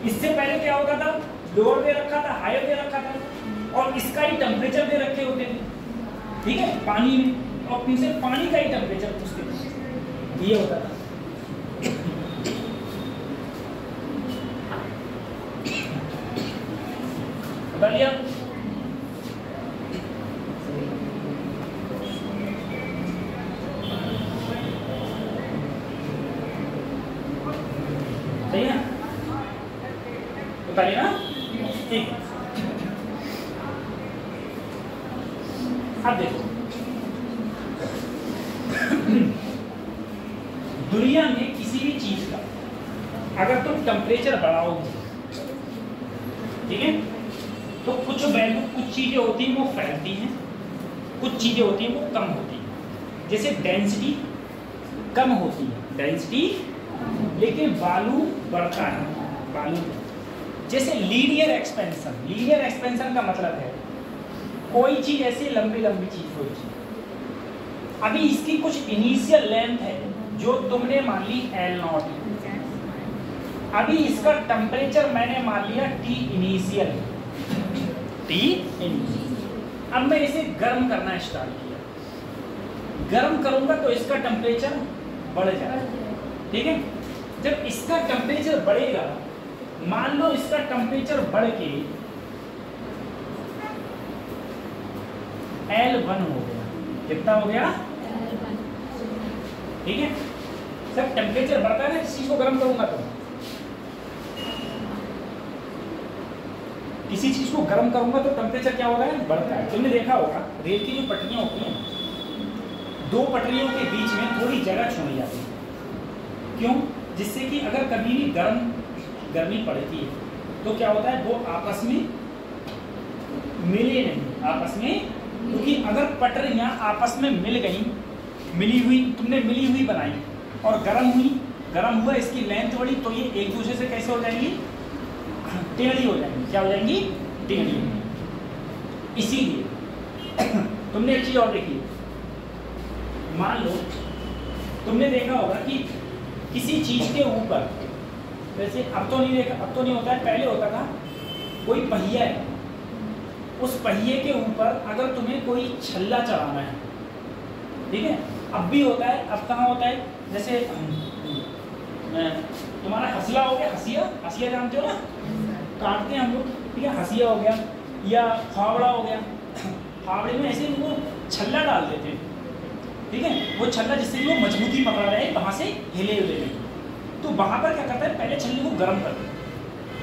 इससे पहले क्या होता था? लोअर दे रखा था, हायर दे रखा था, और इसका ही टेम्परेचर दे रखे होते थे, ठीक है, पानी में, और तुमसे पानी का ही टेम्परेचर पूछते थे, ये होता था। बता लिया? सही है, बताइए ना, ठीक है। अब देखो दुनिया में किसी भी चीज का अगर तुम टेम्परेचर बढ़ाओगे, ठीक है, तो कुछ वैल्यू, कुछ चीजें होती हैं वो फैलती हैं, कुछ चीजें होती हैं वो कम होती हैं। जैसे डेंसिटी कम होती है, डेंसिटी, लेकिन वॉल्यूम बढ़ता है, वॉल्यूम। जैसे लीनियर एक्सपेंशन, लीनियर एक्सपेंशन का मतलब है कोई चीज ऐसी लंबी लंबी चीज कोई चीज, अभी इसकी कुछ इनिशियल लेंथ है जो तुमने मान ली L0, अभी इसका टेम्परेचर मैंने मान लिया T इनिशियल, T इनिशियल। अब मैं इसे गर्म करना स्टार्ट किया, गर्म करूंगा तो इसका टेम्परेचर बढ़ जाएगा, ठीक है। जब इसका टेम्परेचर बढ़ेगा, मान लो इसका टेम्परेचर बढ़ के L1 हो गया, कितना हो गया, ठीक है। सर टेम्परेचर बढ़ता है ना, किसी को गर्म करूंगा तो, किसी चीज को गर्म करूंगा तो टेम्परेचर क्या होगा, बढ़ता है। तुमने देखा होगा रेल की जो पटरियां होती हैं, दो पटरियों के बीच में थोड़ी जगह छोड़ी जाती है, क्यों? जिससे कि अगर कभी भी गर्मी पड़ती है तो क्या होता है, वो आपस में मिले नहीं, आपस में, क्योंकि अगर पटरियां आपस में मिल गई, मिली हुई, तुमने मिली हुई बनाई और गर्म हुई, गर्म हुआ, इसकी लेंथ बढ़ी, तो ये एक दूसरे से कैसे हो जाएंगी, टेढ़ी हो जाएंगी। क्या हो जाएंगी, टेढ़ी। इसीलिए तुमने एक चीज और देखी, मान लो तुमने देखा होगा कि किसी चीज के ऊपर, वैसे अब तो नहीं देखा, अब तो नहीं होता है, पहले होता था कोई पहिया है, उस पहिए के ऊपर अगर तुम्हें कोई छल्ला चढ़ाना है, ठीक है, अब भी होता है, अब कहाँ होता है, जैसे तुम्हारा हंसला हो गया, हंसिया, हंसिया जानते हो ना, काटते हैं हम लोग, ठीक है, हंसिया हो गया या फावड़ा हो गया, फावड़े में ऐसे वो छल्ला डाल देते हैं, ठीक है, वो छल्ला जिससे कि वो मजबूती पकड़ रहे, वहाँ से हिले हुए नहीं। तो वहाँ पर क्या करता है, पहले छल्ले को गर्म करते हैं,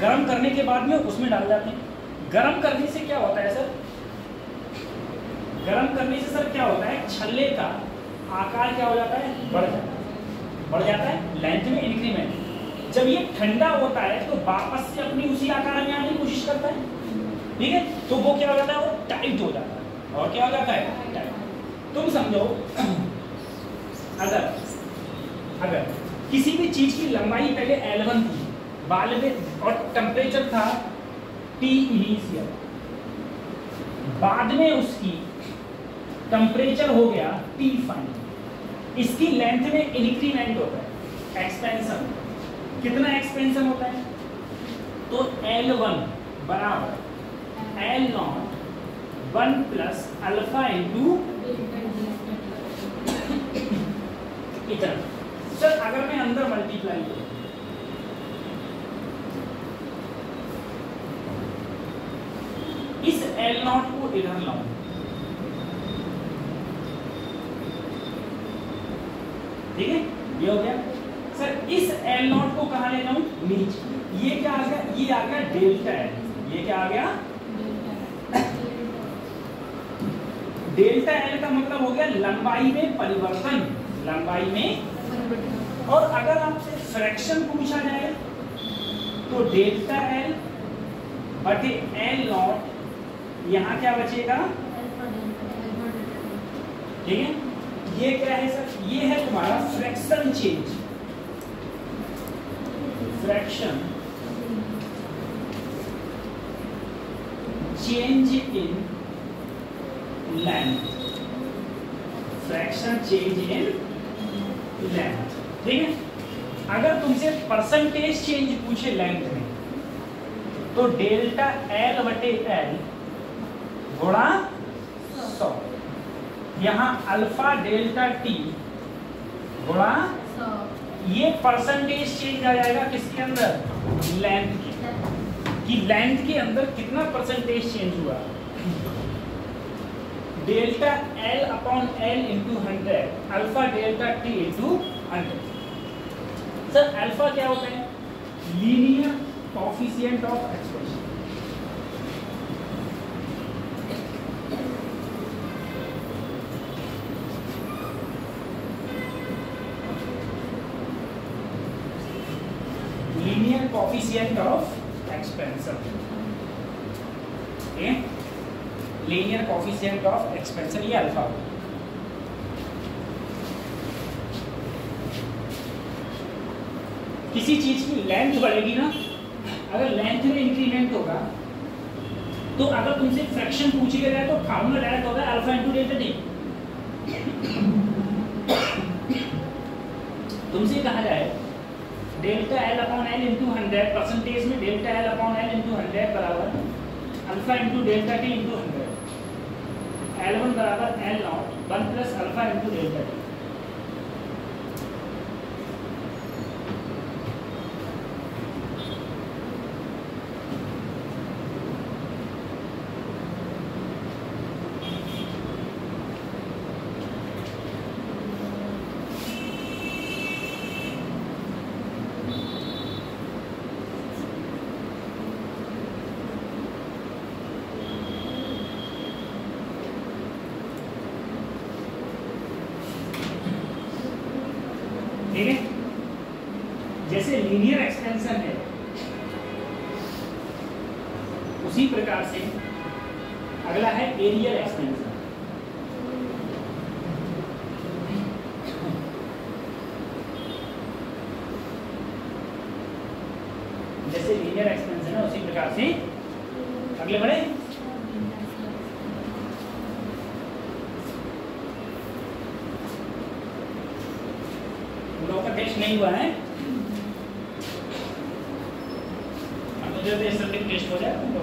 गर्म करने के बाद में उसमें डाल जाते हैं। गर्म करने से क्या होता है सर, गर्म करने से सर क्या होता है, छल्ले का आकार क्या हो जाता है, बढ़ जाता है, लेंथ में इंक्रीमेंट। जब ये ठंडा होता है तो वापस से अपनी उसी आकार में आने की कोशिश करता है, ठीक है, तो वो क्या हो जाता है, वो टाइट हो जाता है। और क्या हो जाता है, टाइट। तुम समझो अगर किसी भी चीज की लंबाई पहले L1 थी, बाद में, और टेम्परेचर था T इनिशियल, बाद में उसकी टेम्परेचर हो गया T फाइनल, इसकी लेंथ में इंक्रीमेंट होता है, एक्सपेंशन। कितना एक्सपेंशन होता है, तो L1 बराबर L0 1 प्लस अल्फा इंटू इतना। सर अगर मैं अंदर मल्टीप्लाई करूं, इस L0 को इधर लाऊं, ठीक है, ये हो गया। सर इस L0 को कहां ले जाऊं, नीचे, ये क्या आ गया, ये आ गया डेल्टा L, ये क्या आ गया, डेल्टा L का मतलब हो गया लंबाई में परिवर्तन, लंबाई में। और अगर आपसे फ्रैक्शन पूछा जाए तो डेल्टा L बटे L0, यहाँ क्या बचेगा, ठीक है, ये क्या है सर, ये है तुम्हारा fraction change, fraction change in length, fraction change in length, ठीक है। अगर तुमसे परसेंटेज चेंज पूछे लेंथ में, तो डेल्टा L बटे L गुणा 100, यहाँ अल्फा डेल्टा T गुणा 100, ये परसेंटेज चेंज आ जाएगा किसके अंदर, लेंथ के, कि लेंथ के अंदर कितना परसेंटेज चेंज हुआ, delta L upon L into 100, alpha delta T into 100। Sir alpha क्या होता है, linear coefficient of expression, linear coefficient of expansion, ठीक है, लीनियर कोएफिशिएंट ऑफ एक्सपेंशन, ये अल्फा। किसी चीज की लेंथ बढ़ेगी ना, अगर लेंथ में इंक्रीमेंट होगा, तो अगर तुमसे फ्रैक्शन पूछी जाए तो फॉर्मूला डायरेक्ट होगा अल्फा इंटू डेल्टा टी। तुमसे कहा जाए delta L upon L into 100, percentage में delta L upon L into 100 बराबर alpha into delta T into 100, L1 बराबर L0 1 plus alpha into delta T. ठीक है, जैसे लीनियर एक्सपेंशन है उसी प्रकार से अगला है एरियल एक्सपेंशन। जैसे लीनियर एक्सपेंशन है उसी प्रकार से अगले बढ़े। का टेस्ट नहीं हुआ है, अब मुझे टेस्ट हो जाए तो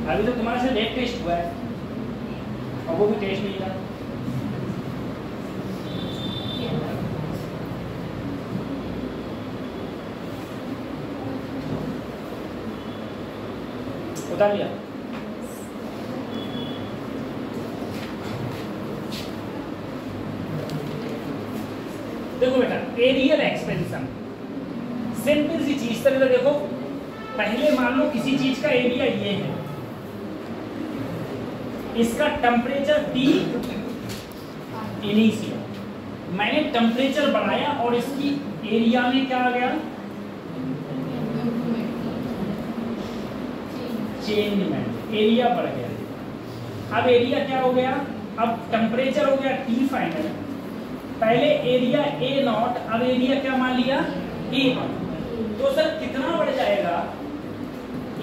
अभी तो तुम्हारे से लैब टेस्ट हुआ है और वो भी टेस्ट नहीं था। उतार लिया। देखो बेटा, एरियल एक्सपेंशन सिंपल सी चीज तरह देखो, पहले मान लो किसी चीज का एरिया ये है, इसका टेम्परेचर T इनिशियल, मैंने टेम्परेचर बढ़ाया और इसकी एरिया में क्या आ गया, चेंजमेंट, एरिया बढ़ गया। अब एरिया क्या हो गया, अब टेम्परेचर हो गया T फाइनल, पहले एरिया A0, अब एरिया क्या मान लिया A1, तो सर कितना बढ़ जाएगा,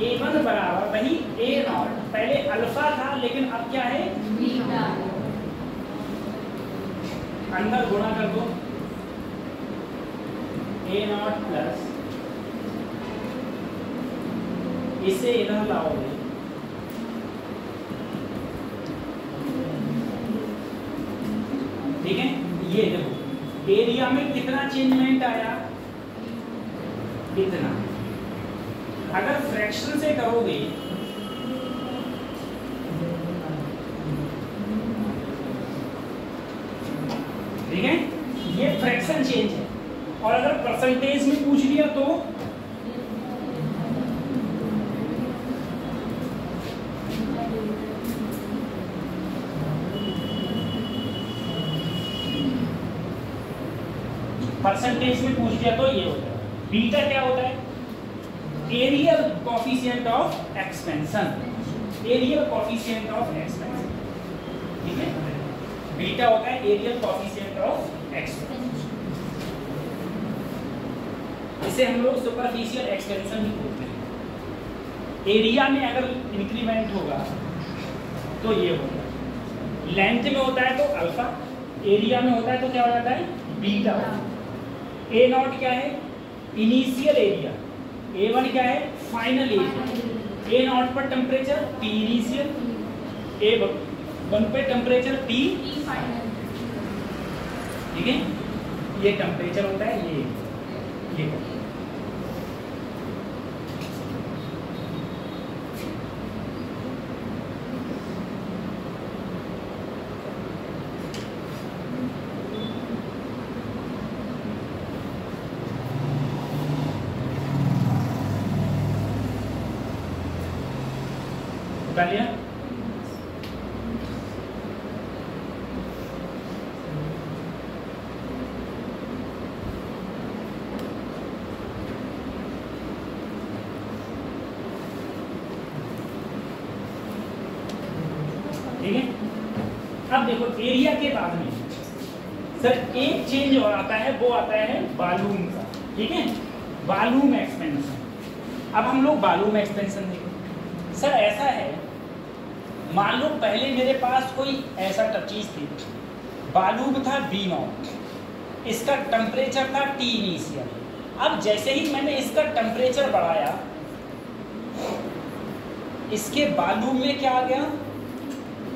A1 बराबर वही A0, पहले अल्फा था लेकिन अब क्या है बीटा, अंदर गुणा कर दो A0 प्लस, इसे इधर लाओगे ठीक है। ये देखो एरिया में कितना चेंजमेंट आया, इतना। अगर फ्रैक्शन से करोगे ठीक है, ये फ्रैक्शन चेंज है, और अगर परसेंटेज में पूछ लिया तो परसेंटेज में पूछ लिया तो ये होता है। बीटा क्या होता है, areal coefficient of expansion, areal coefficient of expansion, ठीक है। बीटा होता है एरियल कोफिशिएंट ऑफ एक्सपेंशन, इसे हम लोग सुपरफिशियल एक्सपेंशन भी बोलते हैं। एरिया में अगर इंक्रीमेंट होगा तो ये होगा, लेंथ में होता है तो अल्फा, एरिया में होता है तो क्या हो जाता है बीटा। A0 क्या है इनिशियल एरिया, A1 क्या है फाइनल एरिया। A0 पर टेम्परेचर T इनिशियल, A1 पे टेम्परेचर T फाइनल, ठीक है। ये टेम्परेचर होता है, ये उतार लिया। ठीक है, अब देखो एरिया के बाद में सर एक चेंज और आता है, वो आता है वॉल्यूम का, ठीक है, वॉल्यूम एक्सपेंशन। अब हम लोग वॉल्यूम एक्सपेंशन देखें। सर ऐसा है, मान लो पहले मेरे पास कोई ऐसा चीज थी, वॉल्यूम था V0, इसका टेम्परेचर था T इनिशियल। अब जैसे ही मैंने इसका टेम्परेचर बढ़ाया, इसके वॉल्यूम में क्या आ गया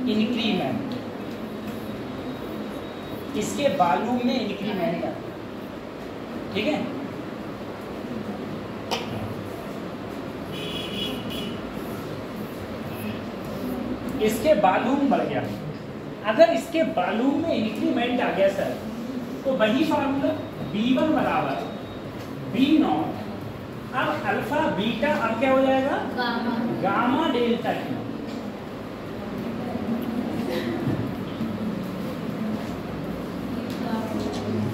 इंक्रीमेंट, इसके वॉल्यूम में इंक्रीमेंट आ गया, ठीक है। इसके वॉल्यूम बढ़ गया। अगर इसके वॉल्यूम में इंक्रीमेंट आ गया सर, तो वही फार्मूला V1 बराबर V0, अब अल्फा बीटा अब क्या हो जाएगा गामा डेल्टा Q।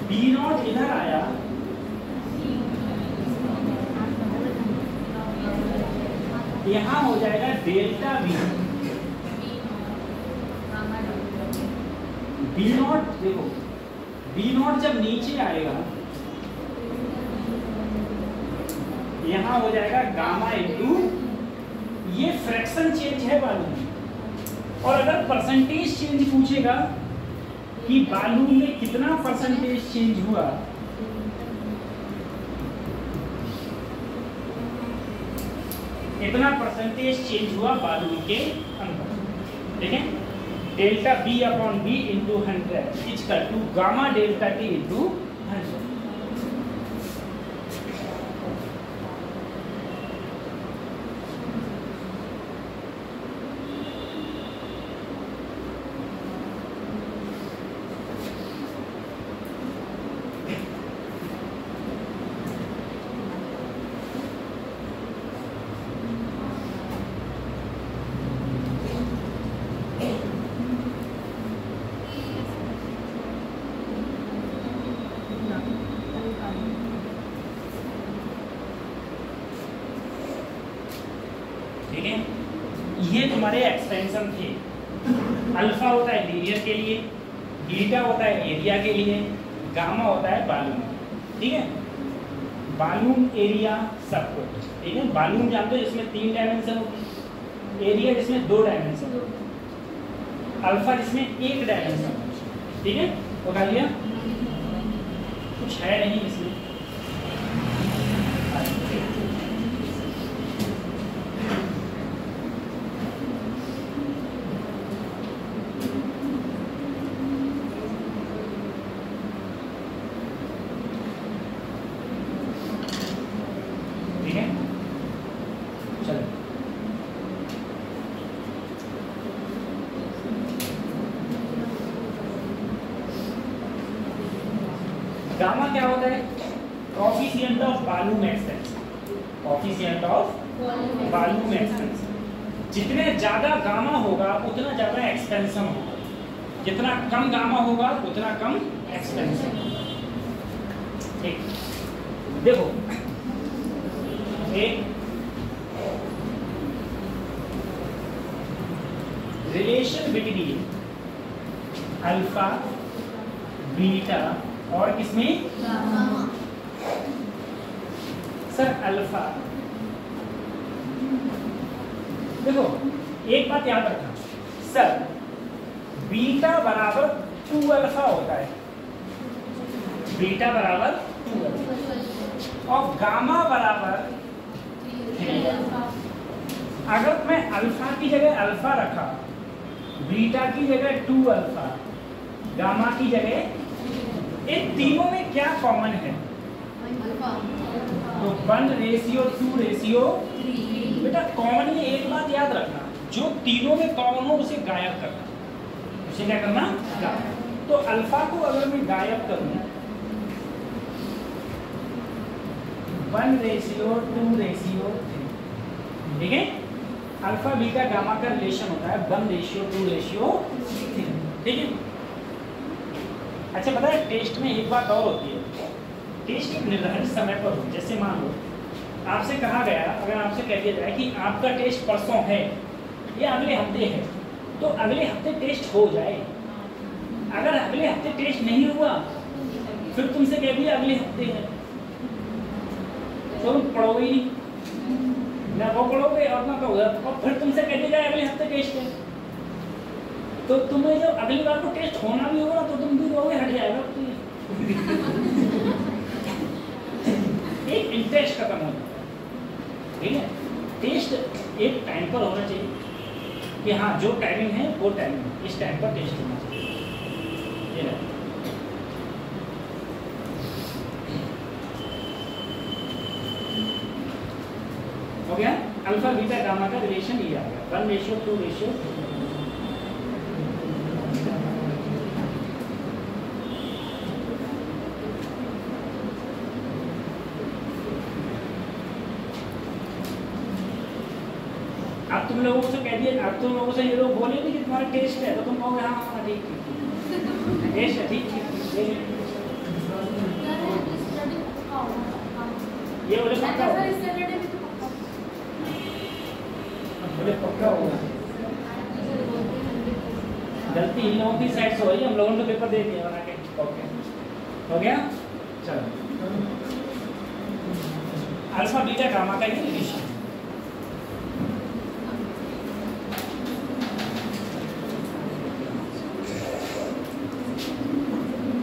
V0 इधर आया, यहाँ हो जाएगा डेल्टा V। V0 देखो, V0 जब नीचे आएगा यहाँ हो जाएगा गामा इंटू, ये फ्रैक्शन चेंज है वॉल्यूम। और अगर परसेंटेज चेंज पूछेगा कि वॉल्यूम में कितना परसेंटेज चेंज हुआ, इतना परसेंटेज चेंज हुआ बालून के अंदर, ठीक है। Delta B upon B into 100 equal to gamma delta T into 100। ठीक है, ये तुम्हारे एक्सपेंशन थे। अल्फा होता है लीनियर के लिए, बीटा होता है एरिया के लिए, गामा होता है बालून, ठीक है। बालून एरिया सब कुछ, ठीक है। बालून जानते हो जिसमें 3 डायमेंशन होती है, एरिया जिसमें 2 डायमेंशन होती है, अल्फा जिसमें 1 डायमेंशन होती है, ठीक है। तो कर लिया, कुछ है नहीं इसमें। गामा क्या होता है? Coefficient of volume expansion, coefficient of volume expansion. जितने ज्यादा गामा होगा उतना ज्यादा एक्सपेंशन होगा, जितना कम गामा होगा उतना कम एक्सपेंशन होगा। ठीक, देखो एक रिलेशन बिटवीन अल्फा बीटा और किसमें सर अल्फा। देखो एक बात याद रखना सर, बीटा बराबर 2 अल्फा होता है, बीटा बराबर 2 अल्फा और गामा बराबर 3 अल्फा। अगर मैं अल्फा की जगह अल्फा रखा, बीटा की जगह 2 अल्फा, गामा की जगह, इन तीनों में क्या कॉमन है? तो 1:2:3। बेटा कॉमन में एक बात याद रखना, जो तीनों में कॉमन हो उसे गायब करना। उसे क्या करना? गायब। तो अल्फा को अगर मैं गायब करूं 1:2:3, ठीक है। अल्फा बीटा गामा का रिलेशन होता है 1:2:3, ठीक है। अच्छा पता है टेस्ट में एक बात और होती है, टेस्ट एक निर्धारित समय पर हो। जैसे मान लो आपसे कहा गया, अगर आपसे कह दिया जाए कि आपका टेस्ट परसों है या अगले हफ्ते है, तो अगले हफ्ते टेस्ट हो जाए। अगर अगले हफ्ते टेस्ट नहीं हुआ फिर तुमसे कह दिया अगले हफ्ते है, तो तुम पढ़ोगे ही नहीं, ना वो पढ़ोगे और ना तो उधर, और फिर तुमसे कह दिया जाए अगले हफ्ते टेस्ट है, तो तुम्हें जब अगली बार को टेस्ट होना भी होगा तो तुम भी कहोगे हट जाएगा। एक इंटरेस्ट खत्म हो जाता है, ठीक है। टेस्ट एक टाइम पर होना चाहिए कि हाँ जो टाइमिंग है वो टाइमिंग, इस टाइम पर टेस्ट होना चाहिए। ये हो गया अल्फा बीटा गामा का रिलेशन ये आ गया 1:2:3। अब तुम लोगों से कह दिया, अब तुम लोगों से ये लोग बोले कि तुम्हारा टेस्ट है, तो तुम कहोगे हाँ हाँ ठीक ठीक टेस्ट है, ठीक ठीक ये बोले पक्का होगा, बोले पक्का होगा। गलती इन लोगों की साइड से हो रही है, हम लोगों ने पेपर दे दिया बना के। ओके हो गया, चलो अल्फा बीटा गामा का ये रिलेशन।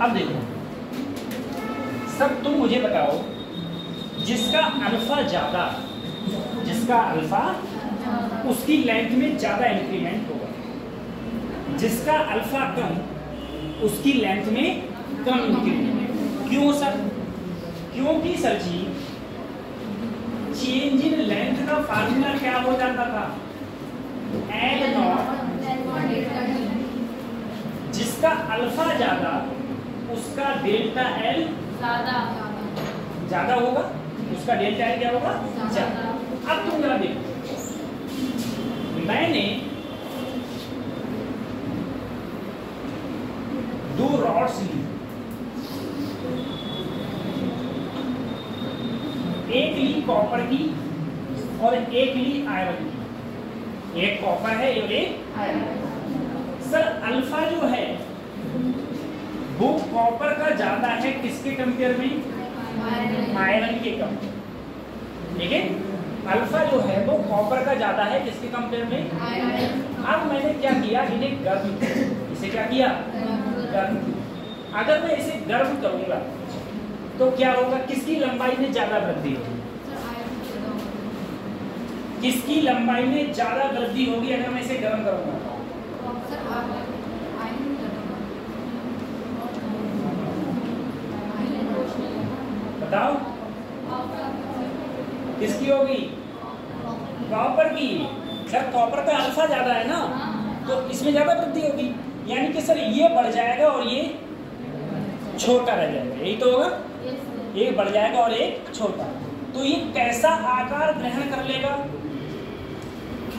अब देखो सब तुम मुझे बताओ, जिसका अल्फा ज्यादा, जिसका जिसका अल्फा उसकी लेंथ में ज्यादा इंक्रीमेंट होगा, जिसका अल्फा कम उसकी लेंथ में कम इंक्रीमेंट। क्यों सर? क्योंकि sir ji change in length का फार्मूला क्या हो जाता था? एल नॉट, जिसका अल्फा ज्यादा उसका डेल्टा एल ज्यादा होगा, उसका डेल्टा एल क्या होगा? ज्यादा। अब तुम जरा देखो, मैंने दो रॉड्स ली, एक ली कॉपर की और एक ली आयरन की। एक कॉपर है और एक आयरन। सर अल्फा जो है वो कॉपर का ज्यादा है किसके कंपेयर में? आयरन के कम। ठीक है, अल्फा जो है वो कॉपर का ज्यादा है किसके कंपेयर में? अब मैंने क्या किया, इन्हें गर्म किया। इसे क्या किया? गर्म किया। अगर मैं इसे गर्म करूंगा तो क्या होगा? किसकी लंबाई में ज्यादा वृद्धि होगी? किसकी लंबाई में ज्यादा वृद्धि होगी अगर मैं इसे गर्म करूंगा? बताओ किसकी होगी? कॉपर की। सर कॉपर का अल्फा ज्यादा है ना, तो इसमें ज्यादा वृद्धि होगी, यानी कि सर ये बढ़ जाएगा और ये छोटा रह जाएगा, यही तो होगा। एक बढ़ जाएगा और एक छोटा। तो ये कैसा आकार ग्रहण कर लेगा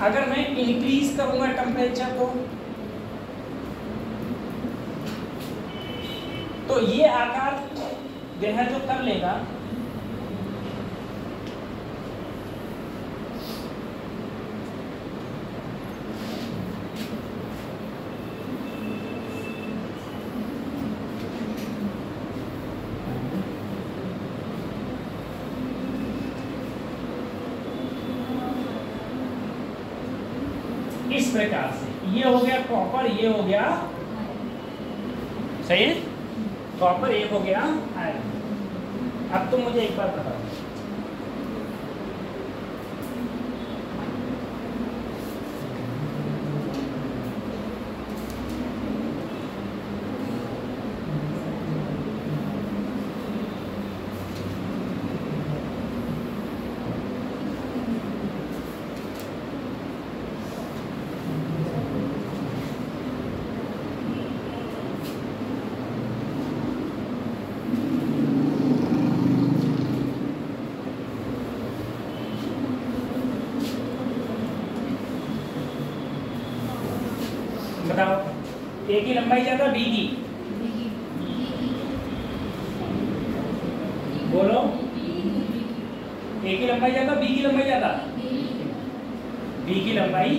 अगर मैं इंक्रीज करूंगा टेम्परेचर को? तो ये आकार ग्रहण जो कर लेगा इस प्रकार से, ये हो गया कॉपर, ये हो गया, सही है, कॉपर एक हो गया आयरन। अब तुम मुझे एक बात बताओ, बताओ ए की लंबाई ज्यादा बी की? बोलो, ए की लंबाई ज्यादा बी की लंबाई ज्यादा? बी की लंबाई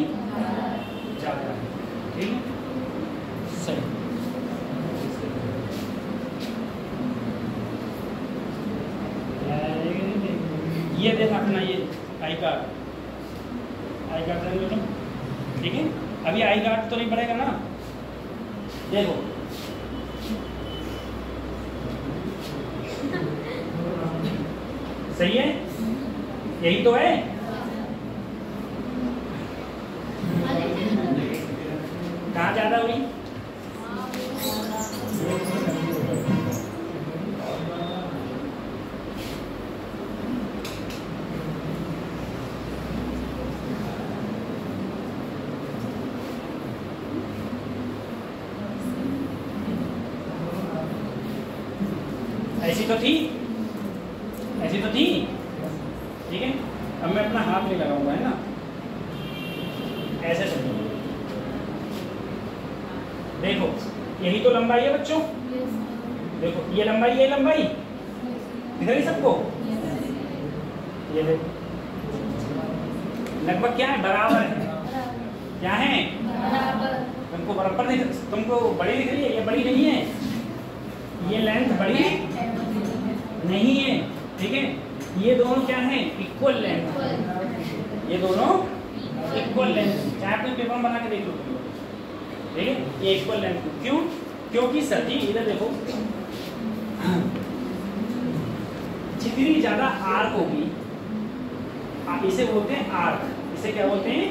ज्यादा। ठीक है, सही। ये देख अपना ये आई कार्ड ले लो। ठीक है, अभी आई कार्ड तो नहीं पड़ेगा ना, देखो सही है, यही तो है। कहाँ ज्यादा हुई? ऐसी तो थी, ऐसी तो थी। ठीक है, अब मैं अपना हाथ नहीं लगाऊंगा, है ना, ऐसे समझो। देखो यही तो लंबाई है बच्चों, देखो ये लंबाई, ये लंबाई दिख रही सबको? ये देखो लगभग क्या है, बराबर है। क्या है? तुमको बराबर नहीं, तुमको बड़ी दिख रही है, ये बड़ी नहीं है, ये लेंथ बड़ी नहीं है। ठीक है, ये दोनों क्या है? इक्वल लेंथ, ये दोनों इक्वल लेंथ। चाहे अपने पेपर बना के देख लो, ठीक है, ये इक्वल लेंथ। क्यों? क्योंकि सर जी इधर देखो, जितनी ज्यादा आर्क होगी, इसे बोलते हैं आर्क, इसे क्या बोलते हैं,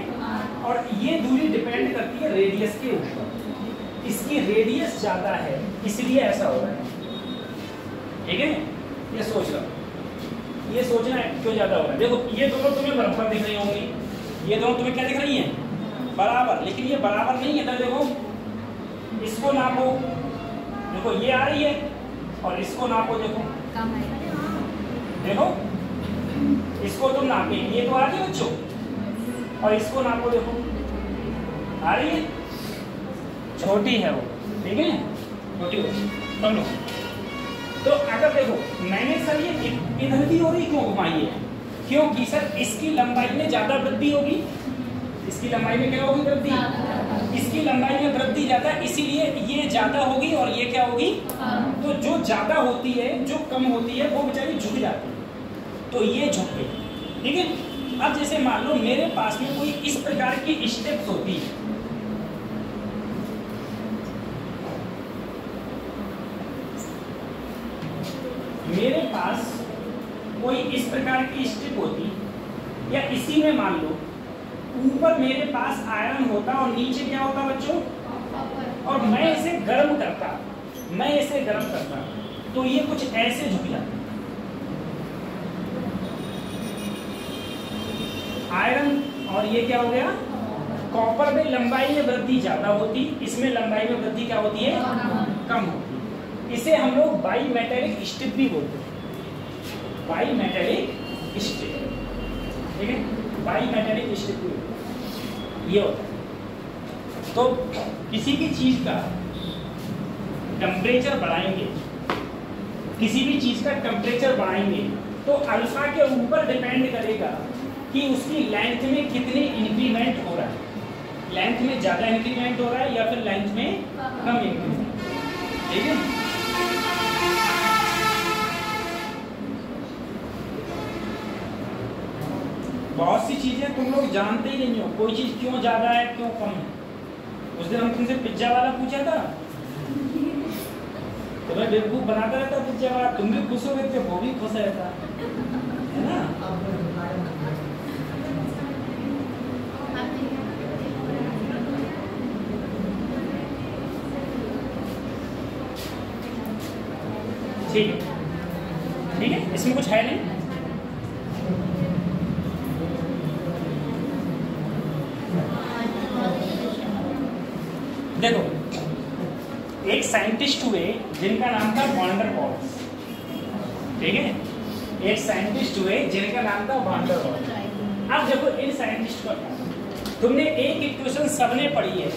और ये दूरी डिपेंड करती है रेडियस के ऊपर। इसकी रेडियस ज्यादा है इसलिए ऐसा हो रहा है, ठीक है। ये सोच लो, ये सोचना है क्यों ज्यादा हो रहा है। देखो ये दोनों तुम्हें बराबर दिख रही होंगी, ये दोनों तुम्हें क्या दिख रही हैं, बराबर, लेकिन ये बराबर नहीं है। तो देखो इसको नापो, देखो ये आ रही है, और इसको नापो, देखो देखो इसको तुम नापे, ये तो आ रही है बच्चों, और इसको नापो, देखो आ रही है, छोटी है वो, ठीक है, छोटी हो लो। तो अगर देखो मैंने सर ये इधर भी हो रही क्यों घुमाई है, क्योंकि सर इसकी लंबाई में ज्यादा वृद्धि होगी, इसकी लंबाई में क्या होगी, वृद्धि, इसकी लंबाई में वृद्धि ज्यादा, इसीलिए ये ज्यादा होगी और ये क्या होगी। तो जो ज्यादा होती है, जो कम होती है, वो बेचारी झुक जाती है, तो ये झुक गई, ठीक है। अब जैसे मान लो मेरे पास में कोई इस प्रकार की स्टेप्स होती है, मेरे पास कोई इस प्रकार की स्ट्रिप होती, या इसी में मान लो ऊपर मेरे पास आयरन होता और नीचे क्या होता बच्चों, और मैं इसे गर्म करता, मैं इसे गर्म करता, तो ये कुछ ऐसे झुक जाता। आयरन और ये क्या हो गया, कॉपर में लंबाई में वृद्धि ज्यादा होती, इसमें लंबाई में वृद्धि क्या होती है, कम होती। इसे हम लोग बाई मेटेलिक स्ट्रिप भी बोलते हैं, बाई मेटेलिक स्ट्रिप, ठीक है, बाई मेटेलिक स्ट्रिप ये होता है। तो किसी भी चीज का टेम्परेचर बढ़ाएंगे, किसी भी चीज का टेम्परेचर बढ़ाएंगे, तो अल्फा के ऊपर डिपेंड करेगा कि उसकी लेंथ में कितने इंक्रीमेंट हो रहा है, लेंथ में ज्यादा इंक्रीमेंट हो रहा है या फिर लेंथ में कम इंक्रीमेंट, ठीक है। बहुत सी चीजें तुम लोग जानते ही नहीं हो, कोई चीज क्यों ज्यादा है क्यों कम है। उस दिन हम तुमसे पिज्जा वाला पूछा था, तो मैं बेवकूफ बनाता रहता पिज्जा वाला, तुम भी खुश हो गए थे, वो भी खुश रहता है ना। ठीक है, ठीक है, इसमें कुछ है नहीं। देखो एक साइंटिस्ट हुए जिनका नाम था वॉन डर वाल्स, ठीक है, एक साइंटिस्ट हुए जिनका नाम था वॉन डर वाल्स। अब देखो इन साइंटिस्ट का तुमने एक इक्वेशन सबने पढ़ी है,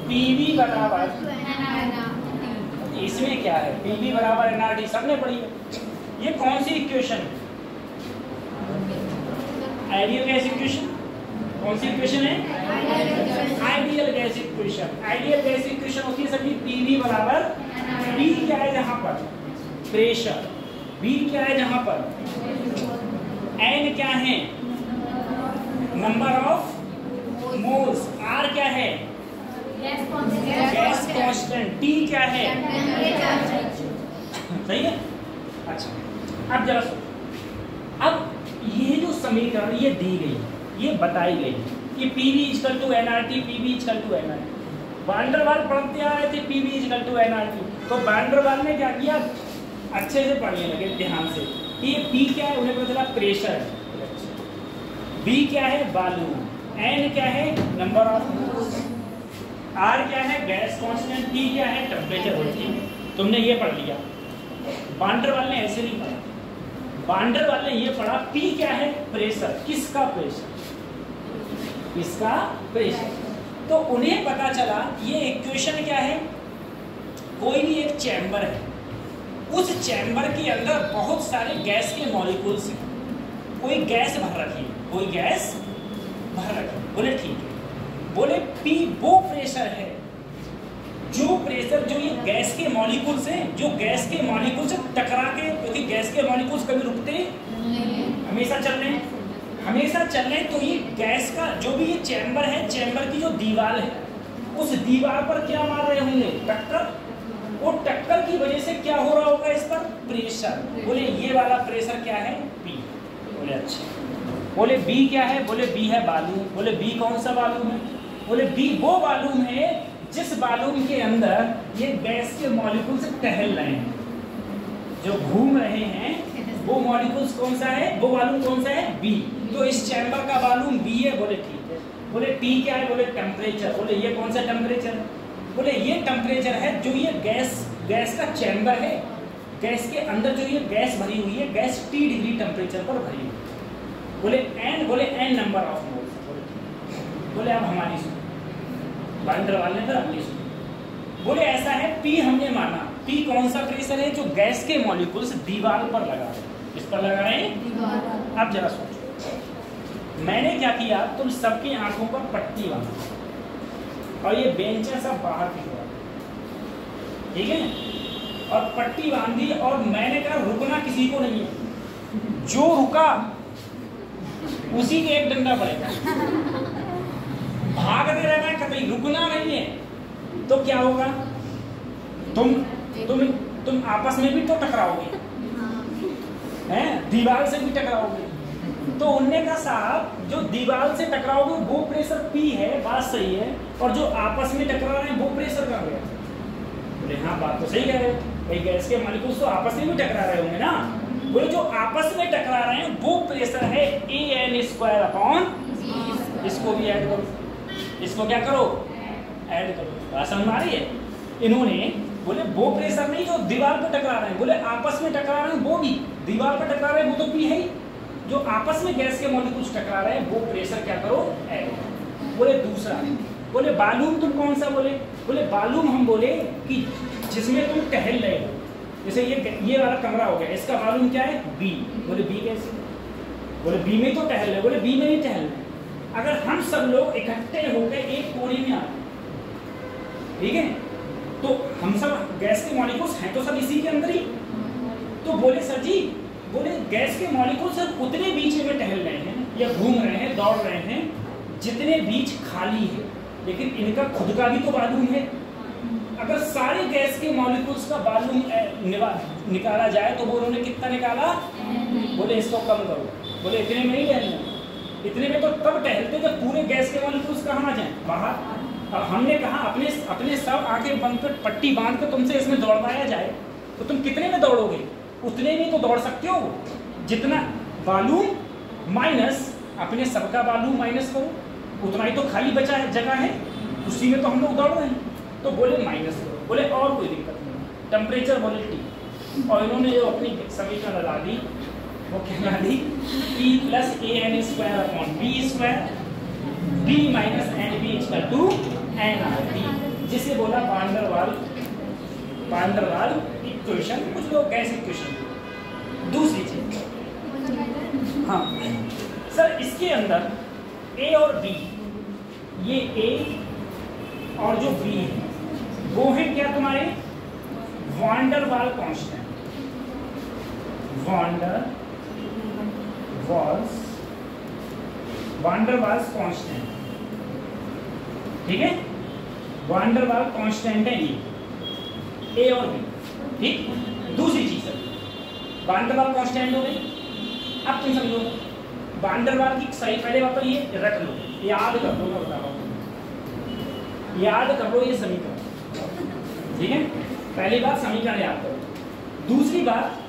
पीवी बराबर, इसमें क्या है, पीवी बराबर एनआरटी सबने पढ़ी है। ये कौन सी इक्वेशन, आइडियल गैस इक्वेशन, कौन सी इक्वेशन है, ideal gas equation. Ideal gas equation होती है सभी पीवी बराबर, पी क्या है जहां पर प्रेशर, बी क्या है जहां पर, एन क्या है नंबर ऑफ मोल्स, आर क्या है गैस कांस्टेंट, टी क्या है, सही है। अच्छा अब जरा सुनो, अब ये जो समीकरण ये दी गई, ये बताई गई कि PV equal to NRT, PV equal to NRT. Van der Waals पढ़ते आ रहे थे PV इक्वल टू एनआरटी, तो वॉन डर वाल्स ने क्या किया, अच्छे से पढ़ने लगे ध्यान से कि ये P क्या है, उन्हें पता चला प्रेशर है, B क्या है वॉल्यूम, N क्या है नंबर ऑफ मोल्स, R क्या है गैस कांस्टेंट, T क्या है टेम्परेचर होती है। तुमने ये पढ़ लिया। वॉन डर वाल्स ने ऐसे नहीं पढ़ा, वॉन डर वाल्स ने ये पढ़ा P क्या है प्रेशर, किसका प्रेशर, इसका प्रेशर। तो उन्हें पता चला ये इक्वेशन क्या है, कोई भी एक चैम्बर है, उस चैम्बर के अंदर बहुत सारे गैस के मॉलिक्यूल्स हैं, कोई गैस भर रखी है, कोई गैस भर रखी है। बोले ठीक है, बोले P वो प्रेशर है, जो प्रेशर जो ये गैस के मॉलिक्यूल्स हैं, जो गैस के मॉलिक्यूल से टकरा के, क्योंकि गैस के मॉलिक्यूल्स कभी रुकते हमेशा चल रहे हैं, हमेशा चल रहे हैं, तो ये गैस का जो भी ये चैम्बर है, चैम्बर की जो दीवार है, उस दीवार पर क्या मार रहे होंगे, टक्कर। वो टक्कर की वजह से क्या हो रहा होगा इस पर प्रेशर। बोले ये वाला प्रेशर क्या है P। बोले अच्छा बोले बी क्या है, बोले बी है बालूम। बोले बी कौन सा बालूम है, बोले बी वो बालूम है जिस बालूम के अंदर ये गैस के मॉलिक्यूल्स टहल रहे हैं, जो घूम रहे हैं वो मॉलिक्यूल्स कौन सा है, वो बालूम कौन सा है, बी। तो इस चैम्बर का बालूम बी है। बोले ठीक है। बोले टी क्या है, बोले टेम्परेचर। बोले ये कौन सा टेम्परेचर है, बोले ये टेम्परेचर है जो ये गैस का चैम्बर है, गैस के अंदर जो ये गैस भरी हुई है, गैस T डिग्री टेम्परेचर पर भरी हुई है। बोले n नंबर ऑफ मोल्स। बोले अब हमारी सुन, वान डर वाल ने तो अपनी सुन। बोले ऐसा है P हमने माना, P कौन सा प्रेशर है जो गैस के मॉलिक्यूल्स दीवार पर लगा रहे हैं। इस पर लगा रहे हैं। अब जरा सोचो, मैंने क्या किया, तुम सबकी आंखों पर पट्टी बांधा और ये बेंचें सब बाहर की तरफ, ठीक है, और पट्टी बांधी और मैंने कहा रुकना किसी को नहीं है, जो रुका उसी के एक डंडा पड़ेगा, भागते रहना है, कभी रुकना नहीं है। तो क्या होगा, तुम आपस में भी तो टकराओगे, हैं, दीवार से भी टकराओगे। तो उनने कहा साहब जो दीवार से टकराओगे वो प्रेशर P है, बात सही है, और जो आपस में टकरा रहे हैं वो प्रेशर कम है। बोले हाँ बात तो सही कह रहे हैं भाई, गैस के मॉलिक्यूल्स तो आपस में भी टकरा रहे होंगे ना। बोले जो आपस में टकरा रहे हैं वो प्रेशर है AN²/। इसको भी ऐड करो, इसको क्या करो, ऐड करो। बात समझ में आ रही है। इन्होंने बोले वो प्रेशर नहीं जो दीवार पर टकरा रहे हैं, बोले आपस में टकरा रहे हैं वो भी, दीवार पर टकरा रहे हैं वो तो P है ही, जो आपस में गैस के मॉलिक्यूल्स टकरा रहे हैं वो प्रेशर क्या करो, ऐड। बोले दूसरा, बोले बालूम तुम कौन सा, बोले बालूम हम बोले कि जिसमें तुम टहल रहे हो, जैसे ये वाला कमरा हो गया, इसका बालूम क्या है, बी। बोले बी कैसे, बोले बी में तो टहल रहे, बोले बी में नहीं टहल रहे। अगर हम सब लोग इकट्ठे होकर एक कोने में आए, ठीक है, तो हम सब गैस के मॉलिक्यूल्स हैं तो सब इसी के अंदर ही। तो बोले सर जी, बोले गैस के मॉलिक्यूल्स सब उतने बीच में टहल रहे हैं या घूम रहे हैं, दौड़ रहे हैं जितने बीच खाली है, लेकिन इनका खुद का भी तो बालूम है। अगर सारे गैस के मॉलिक्यूल्स का बालूम निकाला जाए तो वो उन्होंने कितना निकाला, बोले इसको कम करो। बोले इतने में नहीं टहलना, इतने में तो तब टहलते जब पूरे गैस के मॉलिक्यूल्स कहाँ आ जाए, बाहर। अब हमने कहा अपने सब आंखें बंद कर पट्टी बांध कर तुमसे इसमें दौड़वाया जाए तो तुम कितने में दौड़ोगे, उतने में तो दौड़ सकते हो जितना बालूम माइनस अपने सबका बालूम माइनस करो, उतना ही तो खाली बचा है जगह है, उसी में तो हम लोग दौड़ रहे हैं। तो बोले माइनस करो। बोले और कोई दिक्कत नहीं, टेम्परेचर बोले T, और इन्होंने जो अपनी समीकरण लगा दी वो क्या लगा दी, P + AN²/B², B - NB = nRT, जिसे बोला वान डर वाल इक्वेशन, कुछ लोग गैस इक्वेशन। दूसरी चीज, हाँ सर इसके अंदर A और B, ये A और जो B है वो है क्या तुम्हारे, वान डर वाल कांस्टेंट, वान डर वाल्स कांस्टेंट, ठीक है, वान डर वाल कांस्टेंट है ये A और B, ठीक। दूसरी चीज है वान डर वाल कांस्टेंट हो गई। अब तुम समझो वान डर वाल की सही, पहले बात तो ये रख लो, याद कर लो, मैं बता रहा हूँ, याद कर लो ये समीकरण, ठीक है। पहली बात समीकरण याद करो। दूसरी बात,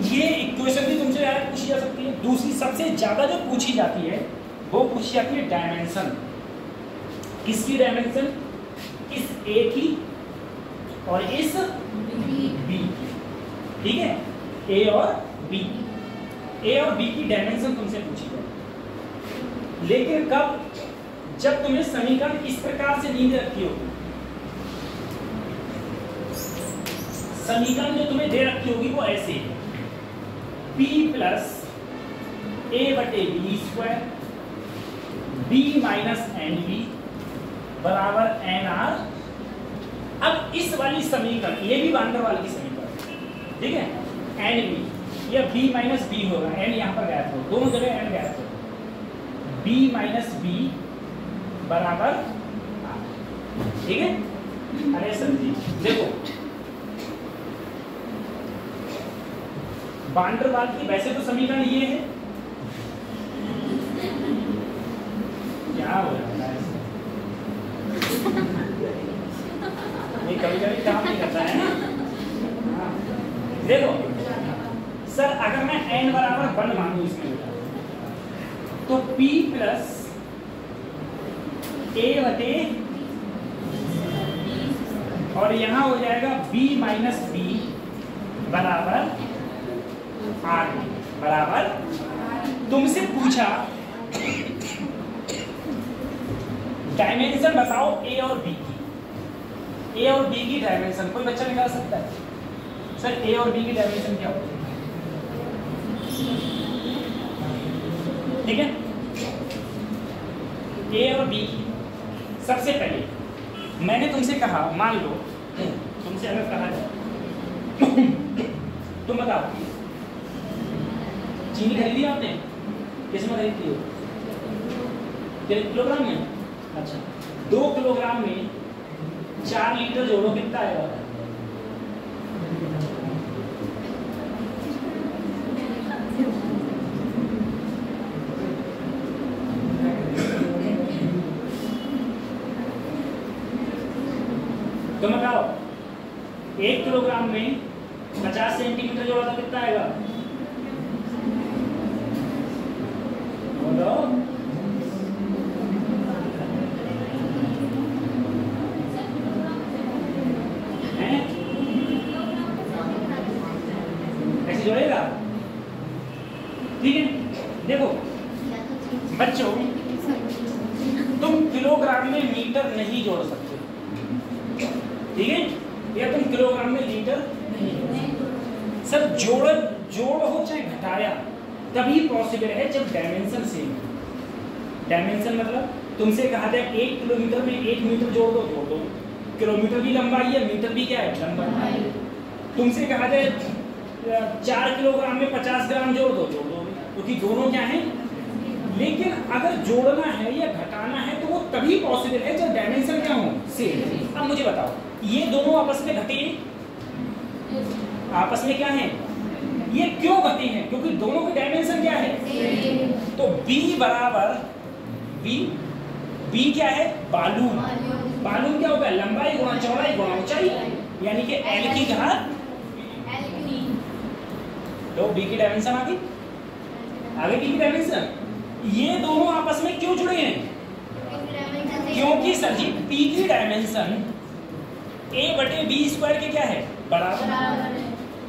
ये इक्वेशन भी तुमसे याद पूछी जा सकती है। दूसरी सबसे ज्यादा जो पूछी जाती है वो पूछी जाती है डायमेंशन। किसकी डायमेंशन, इस A की और इस B, ठीक है, A और B की डायमेंशन तुमसे पूछी जाए। लेकिन कब, जब तुम्हें समीकरण इस प्रकार से नींद रखी होगी, समीकरण जो तुम्हें दे रखी होगी वो ऐसे है, P + A/B², B - NB = nR। अब इस वाली समीकरण, ये भी वान डर वाल की समीकरण, ठीक है, NB या B - B होगा, N यहाँ पर गैप हो, दोनों जगह N गैप हो, B - B = ठीक है। अरे सर जी देखो, वान डर वाल की वैसे तो समीकरण ये है, नहीं, कभी कभी काम नहीं करता है ना। हाँ। देखो सर, अगर मैं n बराबर 1 मानूं इसमें, तो p प्लस a बटे, और यहाँ हो जाएगा b माइनस b बराबर r बराबर। तुमसे पूछा डायमेंशन बताओ a और b की। a और b की डायमेंशन कोई बच्चा निकाल सकता है? सर a और b की डायमेंशन क्या होती है? ठीक है, a और b की। सबसे पहले मैंने तुमसे कहा, मान लो तुमसे अगर कहा जाए तुम बताओ चीनी खरीदी आपने, किस में खरीदती हो? किलोग्राम में? अच्छा, 2 किलोग्राम में 4 लीटर जोड़ो, कितना आएगा? तो बताओ 1 किलोग्राम में 50 सेंटीमीटर जोड़ा तो कितना आएगा? बोलो। ऐसे जोड़ेगा? ठीक है, देखो बच्चों, तुम किलोग्राम में मीटर नहीं जोड़ सकते, ठीक है, या तुम किलोग्राम में लीटर नहीं जोड़ सकते। सर जोड़ हो चाहे घटाया तभी पॉसिबल है जब डायमेंशन सेम। डायमेंशन मतलब तुमसे कहा था 1 किलोमीटर में 1 मीटर जोड़ दो। किलोमीटर भी लंबाई है, मीटर भी क्या है? लंबाई। तुमसे कहा था 4 किलोग्राम में 50 ग्राम जोड़ दो, क्योंकि दोनों क्या है। लेकिन अगर जोड़ना है या घटाना है तो वो तभी पॉसिबल है जब डायमेंशन क्या हो? सेम। अब मुझे बताओ, ये दोनों आपस में घटे, आपस में क्या है? ये क्यों घटे हैं? क्योंकि दोनों की डायमेंशन क्या है? तो b बराबर b क्या है? बालून। बालून क्या होता है? लंबाई गुणा चौड़ाई गुणा ऊंचाई, यानी कि l की घात। तो b की डायमेंशन आ गई, आगे की डायमेंशन। ये दोनों आपस में क्यों जुड़े हैं? क्योंकि सर जी p की डायमेंशन a बटे b स्क्वायर के क्या है? बराबर।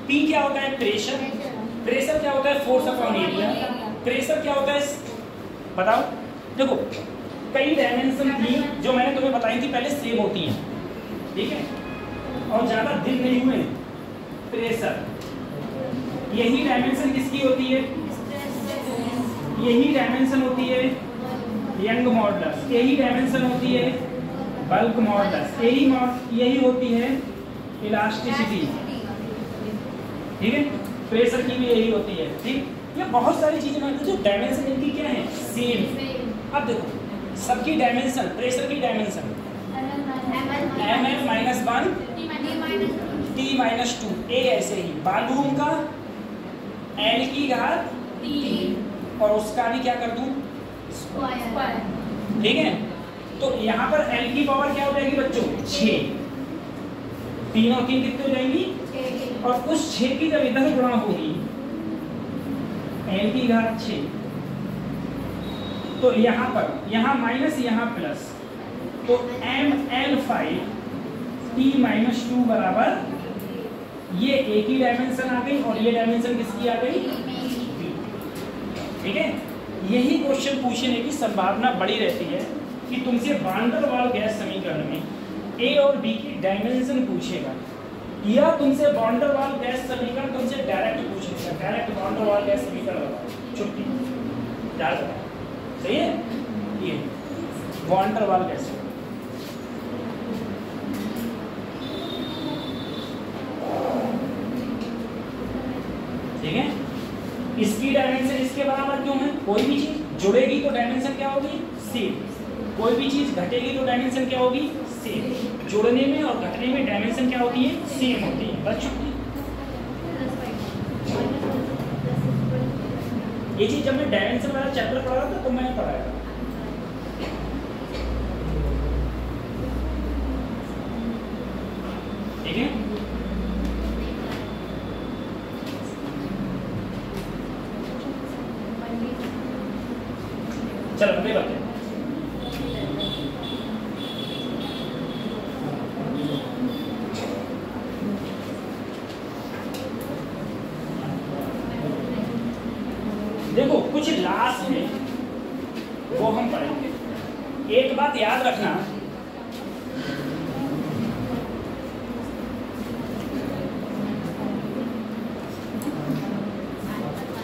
p क्या होता है? प्रेशर। प्रेशर क्या होता है? Force upon area. प्रेशर क्या होता है? बताओ। देखो कई डायमेंशन थी जो मैंने तुम्हें बताई थी पहले, सेम होती हैं, ठीक है, और ज्यादा दिन नहीं हुए। प्रेशर, यही डायमेंशन किसकी होती है? यही डायमेंशन होती है यंग मॉडुलस, यही डायमेंशन होती है बल्क मॉडुलस, यही होती है इलास्टिसिटी, ठीक है। प्रेशर की भी यही होती है, ठीक। ये बहुत सारी चीजें हैं जो डायमेंशन इनकी क्या है? सेम। अब देखो सबकी डायमेंशन, प्रेशर की डायमेंशन mm-1 t-2 a, ऐसे ही बालून का l की घात और उसका भी क्या कर दूं? स्क्वायर, ठीक है। तो यहाँ पर l की पावर क्या हो जाएगी बच्चों? 6। 3 और 3 कितने हो जाएंगी? और उस 6 की जब इधर गुणा होगी l की घात 6, तो यहाँ पर यहाँ माइनस यहाँ प्लस, तो ml5 t-2 बराबर, ये एक ही डायमेंशन आ गई और ये डायमेंशन किसकी आ गई? ठीक है। यही क्वेश्चन पूछने की संभावना बड़ी रहती है कि तुमसे वान डेर वाल गैस समीकरण में a और b की डायमेंशन पूछेगा, या तुमसे वान डेर वाल गैस समीकरण तुमसे डायरेक्ट पूछेगा, डायरेक्ट वान डेर वाल गैस समीकरण बताओ, छुट्टी डाल। सही है, ये वान डेर वाल गैस, ठीक है। इसकी डायमेंशन इसके बराबर क्यों है? कोई भी चीज जुड़ेगी तो डायमेंशन क्या होगी? सेम। कोई भी चीज घटेगी तो डायमेंशन क्या होगी? सेम। जोड़ने में और घटने में डायमेंशन क्या होती है? सेम होती है। बस छुट्टी। ये चीज जब मैं डायमेंशन वाला चैप्टर पढ़ा था तो मैंने पढ़ाया था। ठीक है। चलो अगले करते हैं। देखो कुछ लास्ट में वो हम पढ़ेंगे। एक बात याद रखना,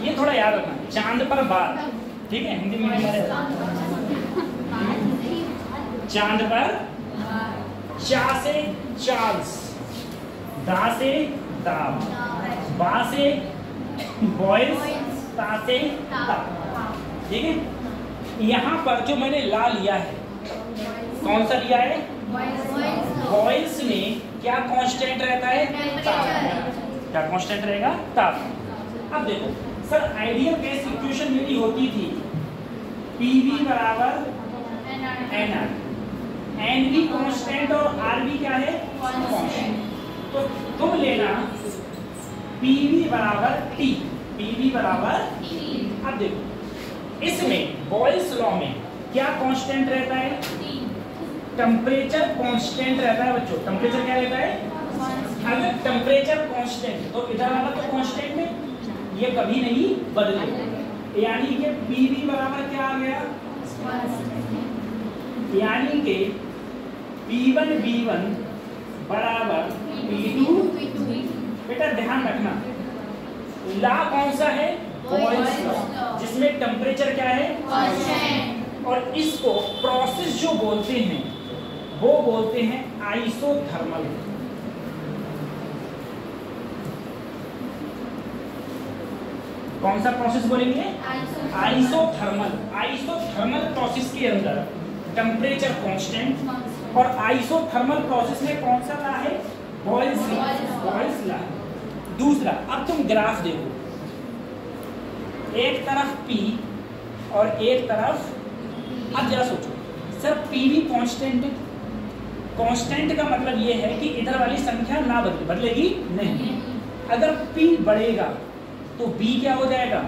ये थोड़ा याद रखना, चांद पर बात, ठीक है, हिंदी में चांद पर, चा से चार्ल्स, दा से दाब, बा से बॉयज, ता से ता, ठीक है। यहाँ पर जो मैंने ला लिया है, कौन सा लिया है? वॉइस में क्या कांस्टेंट रहता है? ताप। क्या कांस्टेंट रहेगा? ताप। अब देखो सर, आइडियल गैस इक्वेशन मेरी होती थी PV बराबर NR, NV कांस्टेंट और RV क्या है? कांस्टेंट। तो तुम लेना PV बराबर T, PV बराबर। अब देखो इसमें बॉयल्स लॉ में क्या कांस्टेंट रहता है? टेम्परेचर कांस्टेंट रहता है बच्चों। टेम्परेचर क्या रहता है? अगर टेम्परेचर कांस्टेंट तो इधर वाला तो कांस्टेंट में ये कभी नहीं बदलेगा, यानी कि PV बराबर क्या आ गया? यानी कि P1 V1 बराबर P2 बेटा ध्यान रखना, ला कौन सा है? बॉयल्स लॉ, जिसमें टेम्परेचर क्या है? कांस्टेंट। और इसको प्रोसेस जो बोलते हैं वो बोलते हैं आइसोथर्मल। कौन सा प्रोसेस बोलेंगे? आइसोथर्मल। आइसोथर्मल प्रोसेस के अंदर टेम्परेचर कांस्टेंट, और आइसोथर्मल प्रोसेस में कौन सा ला है? Boyle's law. Boyle's law. दूसरा, अब तुम ग्राफ देखो, एक तरफ P और एक तरफ, अब जरा सोचो सर, PV कांस्टेंट है, कांस्टेंट का मतलब ये है कि इधर वाली संख्या ना बदलेगी नहीं। अगर P बढ़ेगा तो B क्या हो जाएगा?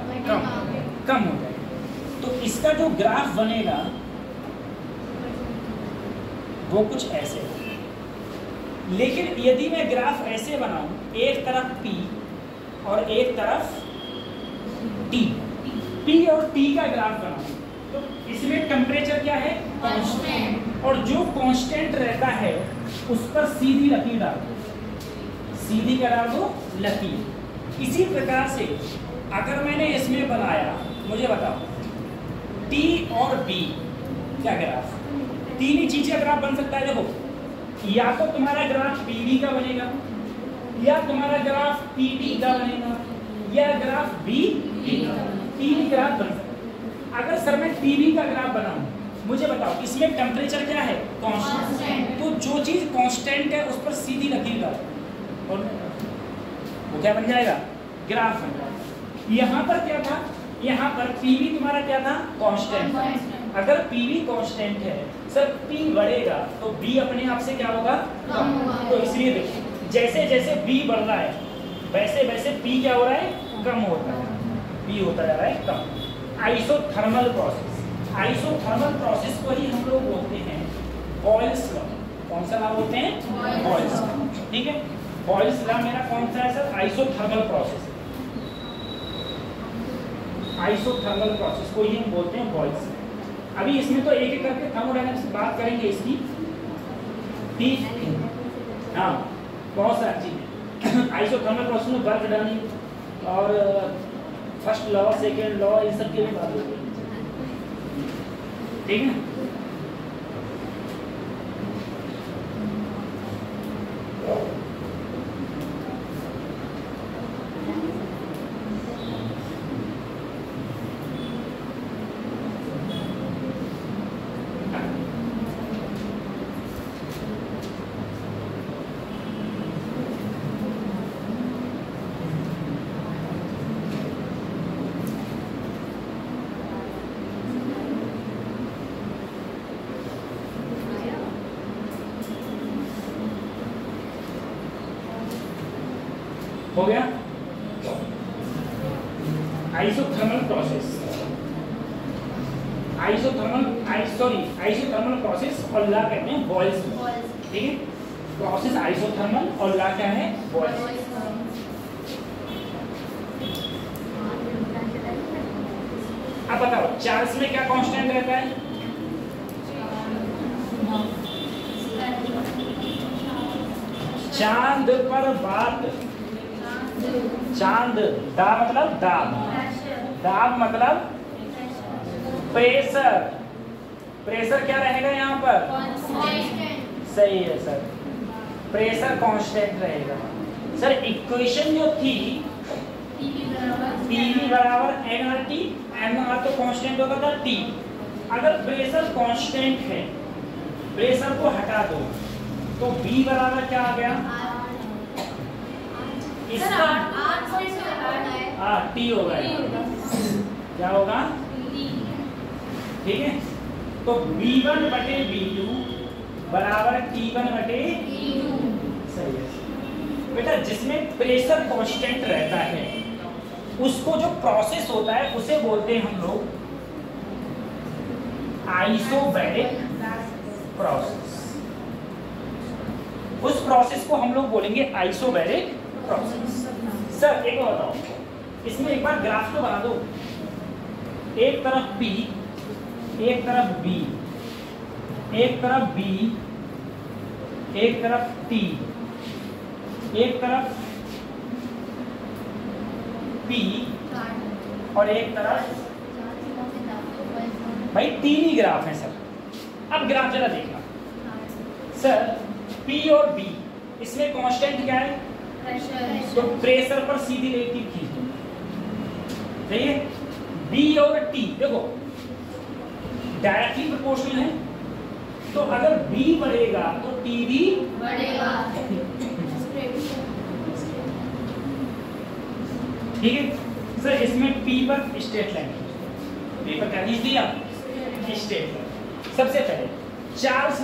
कम हो जाएगा। तो इसका जो ग्राफ बनेगा वो कुछ ऐसे है। लेकिन यदि मैं ग्राफ ऐसे बनाऊं, एक तरफ P और एक तरफ T, P और T का ग्राफ बनाऊं, तो इसमें टेम्परेचर क्या है? कांस्टेंट। और जो कांस्टेंट रहता है उस पर सीधी लकीर डाल दो, सीधी क्या डाल दो? लकीर। इसी प्रकार से अगर मैंने इसमें बनाया, मुझे बताओ T और B क्या ग्राफ? तीन ही चीज का ग्राफ बन सकता है। देखो, या तो तुम्हारा ग्राफ PV का बनेगा, या तुम्हारा ग्राफ PT का बनेगा, या ग्राफ B का। तीन ग्राफ बन सकता है। अगर सर मैं TV का ग्राफ बनाऊं, मुझे बताओ इसमें टेम्परेचर क्या है? कांस्टेंट। तो जो चीज कांस्टेंट है उस पर सीधी लकीर डालो और वो क्या बन जाएगा? ग्राफ बन जाएगा। यहाँ पर क्या था? यहाँ पर PV तुम्हारा क्या था? कांस्टेंट। अगर PV कांस्टेंट है सर, P बढ़ेगा तो B अपने आप से क्या होगा? कम। तो इसलिए देखो, जैसे जैसे B बढ़ रहा है वैसे वैसे P क्या हो रहा है? कम होता है। P होता जा रहा है कम। आइसोथर्मल प्रोसेस, आइसोथर्मल प्रोसेस को ही हम लोग बोलते हैं बॉयल्स लॉ। कौन सा लॉ बोलते हैं? Boyle's law. ठीक है, बॉयल्स लॉ मेरा कौन सा है sir? Isothermal process. Isothermal process को ही हम बोलते हैं बॉयल्स। अभी इसमें तो एक एक करके थर्मोडायनेमिक्स बात करेंगे इसकी, ठीक? हाँ, बहुत सारी चीजें आइसोथर्मल प्रोसेस में, वर्क डन और फर्स्ट लॉ, सेकेंड लॉ, इन सब की भी बात होगी, ठीक है। हो गया। आइसोथर्मल प्रोसेस, आइसोथर्मल प्रोसेस और ला कहते हैं बॉयल्स, ठीक है। प्रोसेस आइसोथर्मल और ला क्या है, बॉयल्स। अब बताओ चार्ल्स में क्या कांस्टेंट रहता है? चांद पर बात, चांद, दा मतलब दाब, दाब मतलब प्रेशर, प्रेशर क्या रहेगा यहाँ पर? सही है सर, प्रेशर कांस्टेंट रहेगा। सर इक्वेशन जो थी PV बराबर nRT, nR तो कांस्टेंट होगा था T। अगर प्रेशर कांस्टेंट है, प्रेशर को हटा दो तो V बराबर क्या आ गया? इसका T होगा, क्या होगा? ठीक है, तो V1 बटे V2 बराबर T1 बटे T2। सही है बेटा, जिसमें प्रेशर कांस्टेंट रहता है उसको जो प्रोसेस होता है उसे बोलते हैं हम लोग आइसोबैरिक प्रोसेस। उस प्रोसेस को हम लोग बोलेंगे आइसोबैरिक प्रोसेस। सर एक और बताओ, इसमें एक बार ग्राफ तो बना दो, एक तरफ P, एक तरफ B, एक तरफ B, एक तरफ T, एक तरफ P और एक तरफ, भाई तीन ही ग्राफ हैं सर। अब ग्राफ जरा देखना सर, P और B इसमें कांस्टेंट क्या है? तो प्रेशर पर सीधी रेखा खींच दो, सही है। B और T देखो डायरेक्टली प्रोपोर्शनल है, तो अगर B बढ़ेगा तो T भी बढ़ेगा, ठीक है सर। इसमें P पर स्ट्रेट लाइन, P पर क्या खींच दिया? Straight line. सबसे पहले चार्ल्स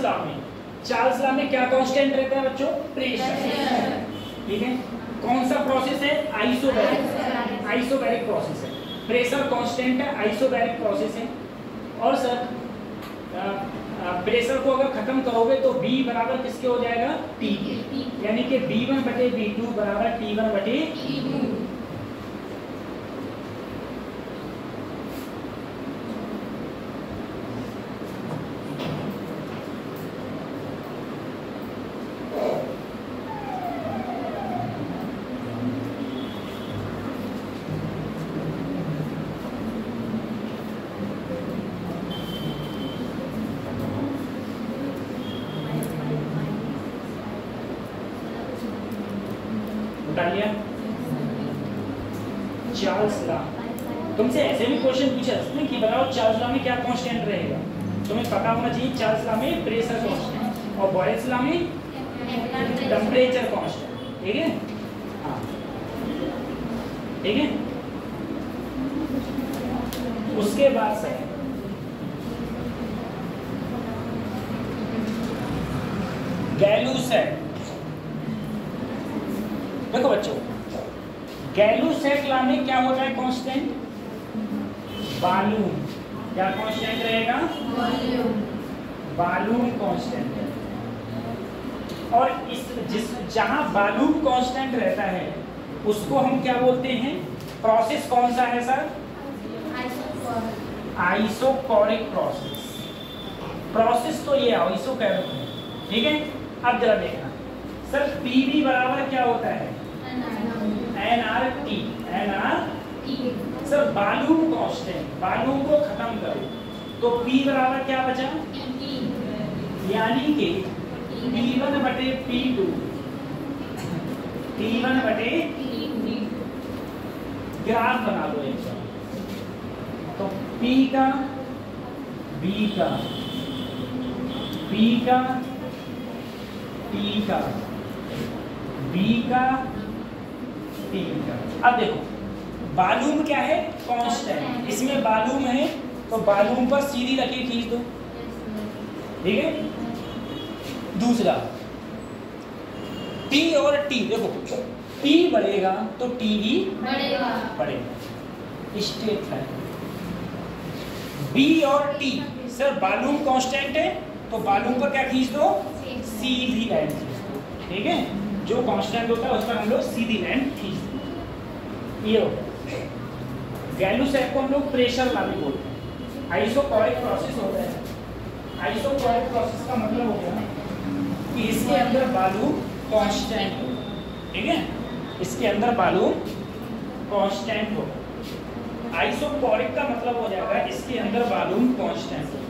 लॉ में क्या कांस्टेंट रहता है बच्चों? प्रेशर, ठीक है। कौन सा प्रोसेस है? आइसोबैरिक प्रोसेस है। प्रेशर कांस्टेंट है, आइसोबैरिक प्रोसेस है। और सर प्रेशर को अगर खत्म करोगे तो B बराबर किसके हो जाएगा? T के, यानी कि B1 बटे B2 बराबर T1 बटे T2। चार्ल्स लॉ, तुमसे ऐसे भी क्वेश्चन पूछा इसमें कि बताओ चार्ल्स लॉ में क्या कांस्टेंट रहेगा? तुम्हें पता होना चाहिए चार्ल्स लॉ में प्रेशर कांस्टेंट और बॉयल्स लॉ में टेम्परेचर कांस्टेंट, ठीक है। हाँ ठीक है। उसके बाद से गैलूसेट, देखो बच्चों गैलूसेट लॉ में क्या होता है कांस्टेंट? वॉल्यूम। क्या कांस्टेंट रहेगा? वॉल्यूम कांस्टेंट है। और इस जहां वॉल्यूम कांस्टेंट रहता है उसको हम क्या बोलते हैं? प्रोसेस कौन सा है सर? Isochoric process. प्रोसेस तो ये आइसोकोरिक है, ठीक है। अब जरा देखना सर, PV बराबर क्या होता है? nRT। Sir volume constant, volume को खत्म करो तो P बराबर क्या बचा? यानी कि P1 बटे P2, T1 बटे ग्राफ बना दो एक बार, तो P का, B का, P का, T का, B का, T का। अब देखो वॉल्यूम क्या है? कांस्टेंट। इसमें वॉल्यूम है तो वॉल्यूम पर सीधी लकीर खींच दो, ठीक है। दूसरा P और T, देखो T बढ़ेगा तो T भी बढ़ेगा। Straight line. B और T सर वॉल्यूम कांस्टेंट है तो वॉल्यूम पर क्या खींच दो, सीधी लाइन खींच दो। ठीक है, जो कांस्टेंट होता है उस पर हम लोग सीधी लाइन खींच दो। ये गैल्यूसेप को हम लोग प्रेशर ला भी बोलते हैं। आइसोकोरिक प्रोसेस होता है। आइसोकोरिक प्रोसेस का मतलब हो गया कि इसके अंदर वॉल्यूम कांस्टेंट हो। ठीक है, इसके अंदर वॉल्यूम कांस्टेंट हो। आइसोकोरिक का मतलब हो जाएगा इसके अंदर वॉल्यूम कांस्टेंट हो।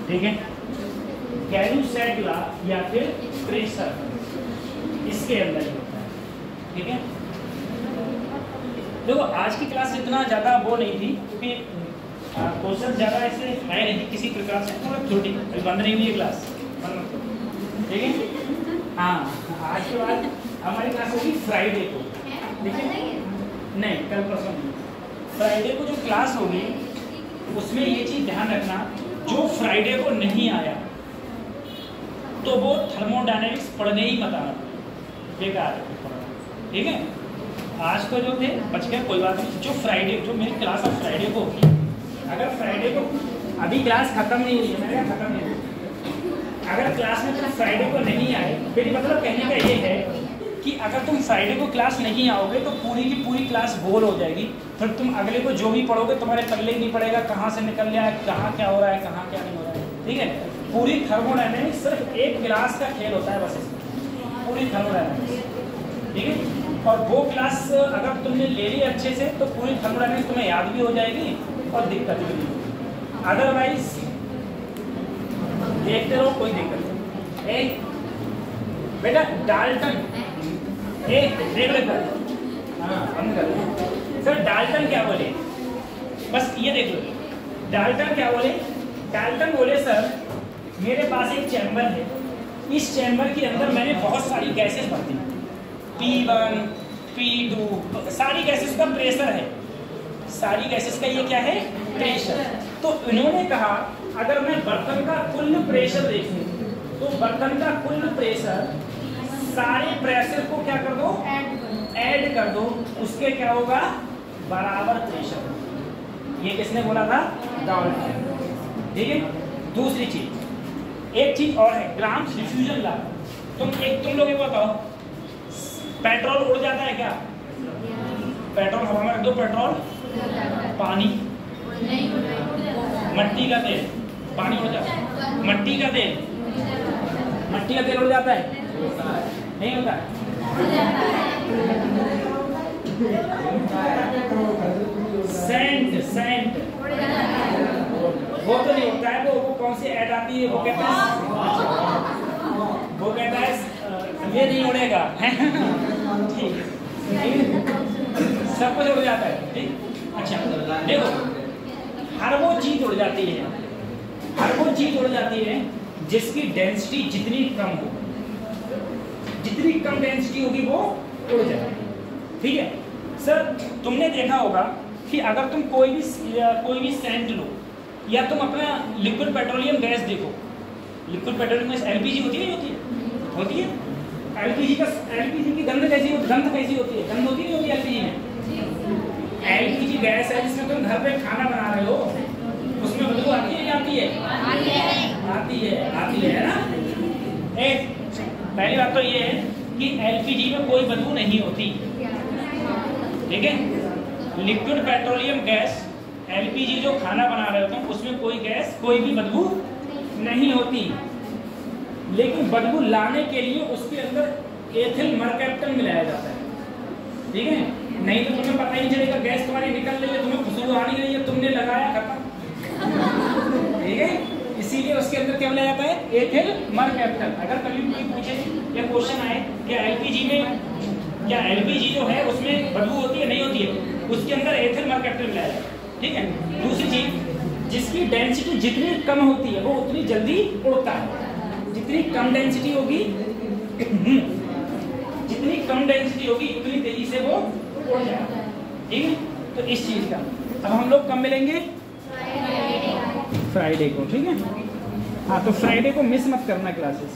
ठीक है, गैल्यूसेप ला या फिर प्रेशर इसके अंदर ही होता है। ठीक है, देखो आज की क्लास इतना ज़्यादा वो नहीं थी क्योंकि क्वेश्चन ज़्यादा ऐसे है नहीं किसी प्रकार से, थोड़ा छोटी अभी बंद नहीं हुई है क्लास। ठीक है, हाँ आज के बाद हमारी क्लास होगी फ्राइडे को। ठीक है, नहीं कल परसों नहीं, फ्राइडे को जो क्लास होगी उसमें ये चीज़ ध्यान रखना, जो फ्राइडे को नहीं आया तो वो थर्मोडायनेमिक्स पढ़ने ही मत आना, बेकार है पढ़ना। ठीक है, आज तो जो थे बच गए कोई बात नहीं। जो फ्राइडे, जो मेरी क्लास अब फ्राइडे को होगी, अगर फ्राइडे को अभी क्लास खत्म नहीं हुई है, मैंने खत्म नहीं हुई, अगर क्लास में तुम फ्राइडे को नहीं आए, मेरी मतलब कहने का ये है कि अगर तुम फ्राइडे को क्लास नहीं आओगे तो पूरी की पूरी क्लास बोर हो जाएगी। फिर तुम अगले को जो भी पढ़ोगे तुम्हारे पल्ले ही नहीं पड़ेगा, कहाँ से निकल रहा है, कहाँ क्या हो रहा है, कहाँ क्या नहीं हो रहा है। ठीक है, पूरी थर्मोडायनेमिक्स सिर्फ एक क्लास का खेल होता है बस, इसमें पूरी थर्मोडायनेमिक्स। ठीक है, और वो क्लास अगर तुमने ले ली अच्छे से तो पूरी थर्मोडायनेमिक्स तुम्हें याद भी हो जाएगी और दिक्कत भी नहीं होगी। अदरवाइज देखते रहो, कोई दिक्कत नहीं। बेटा डाल्टन देख लो, हाँ बंद कर सर। डाल्टन क्या बोले, बस ये देख लो, डाल्टन क्या बोले। डाल्टन बोले सर मेरे पास एक चैम्बर है, इस चैम्बर के अंदर मैंने बहुत सारी गैसेस भर दी, P1 P2 सारी गैसेस का प्रेशर है, सारी गैसेस का ये क्या है, प्रेशर। तो इन्होंने कहा अगर मैं बर्तन का कुल प्रेशर देखूं तो बर्तन का कुल प्रेशर सारे प्रेशर को क्या कर दो, ऐड कर दो, उसके क्या होगा, बराबर प्रेशर। ये किसने बोला था, डाल्टन। ठीक है, दूसरी चीज, एक चीज और है, ग्राम्स डिफ्यूजन लॉ। तुम लोग ये बताओ, पेट्रोल उड़ जाता है क्या, पेट्रोल हवा में रख दो, पेट्रोल, पानी, मट्टी का तेल, पानी उड़ जाता है, मट्टी का तेल, मट्टी का तेल उड़ जाता है, नहीं होता है। सेंट, सेंट वो तो नहीं होता है, वो कौन सी ऐड आती है, वो कहता है ये नहीं उड़ेगा। ठीक, सब कुछ उड़ जाता है। ठीक, अच्छा देखो, हर वो चीज उड़ जाती है, हर वो चीज उड़ जाती है जिसकी डेंसिटी जितनी कम हो, जितनी कम डेंसिटी होगी वो उड़ जाएगी। ठीक है सर, तुमने देखा होगा कि अगर तुम कोई भी सेंट लो या तुम अपना लिक्विड पेट्रोलियम गैस देखो, लिक्विड पेट्रोलियम गैस एलपीजी होती है, होती है। एलपीजी की गंध कैसी होती है, गंध होती नहीं होती एलपीजी में। एलपीजी गैस है जिसमें तुम घर पे खाना बना रहे हो, उसमें बदबू आती है, आती है ना। पहली बात तो ये है कि एलपीजी में कोई बदबू नहीं होती। ठीक है, लिक्विड पेट्रोलियम गैस एलपीजी जो खाना बना रहे होते हैं उसमें कोई गैस, कोई भी बदबू नहीं होती। लेकिन बदबू लाने के लिए उसके अंदर एथिल मरकैप्टन मिलाया जाता है। ठीक है, नहीं तो तुम्हें पता ही नहीं चलेगा, गैस तुम्हारी निकल रही है, तुम्हें खुशबू आ नहीं रही है, तुमने लगाया खत्म। ठीक है, इसीलिए उसके अंदर क्या मिलाया जाता है, एथिल मरकैप्टन। अगर कभी कोई पूछे या क्वेश्चन आए कि एलपीजी में क्या एलपीजी जो है उसमें बदबू होती है? नहीं होती है, उसके अंदर एथिल मर्कैप्टल मिलाया जाता है, ठीक है। दूसरी चीज, जिसकी डेंसिटी जितनी कम होती है वो उतनी जल्दी उड़ता है, जितनी कम डेंसिटी होगी जितनी कम डेंसिटी होगी उतनी तेजी से वो उड़ जाएगा, ठीक है। तो इस चीज का अब हम लोग कब मिलेंगे? फ्राइडे को, ठीक है। हाँ, तो फ्राइडे को मिस मत करना क्लासेस।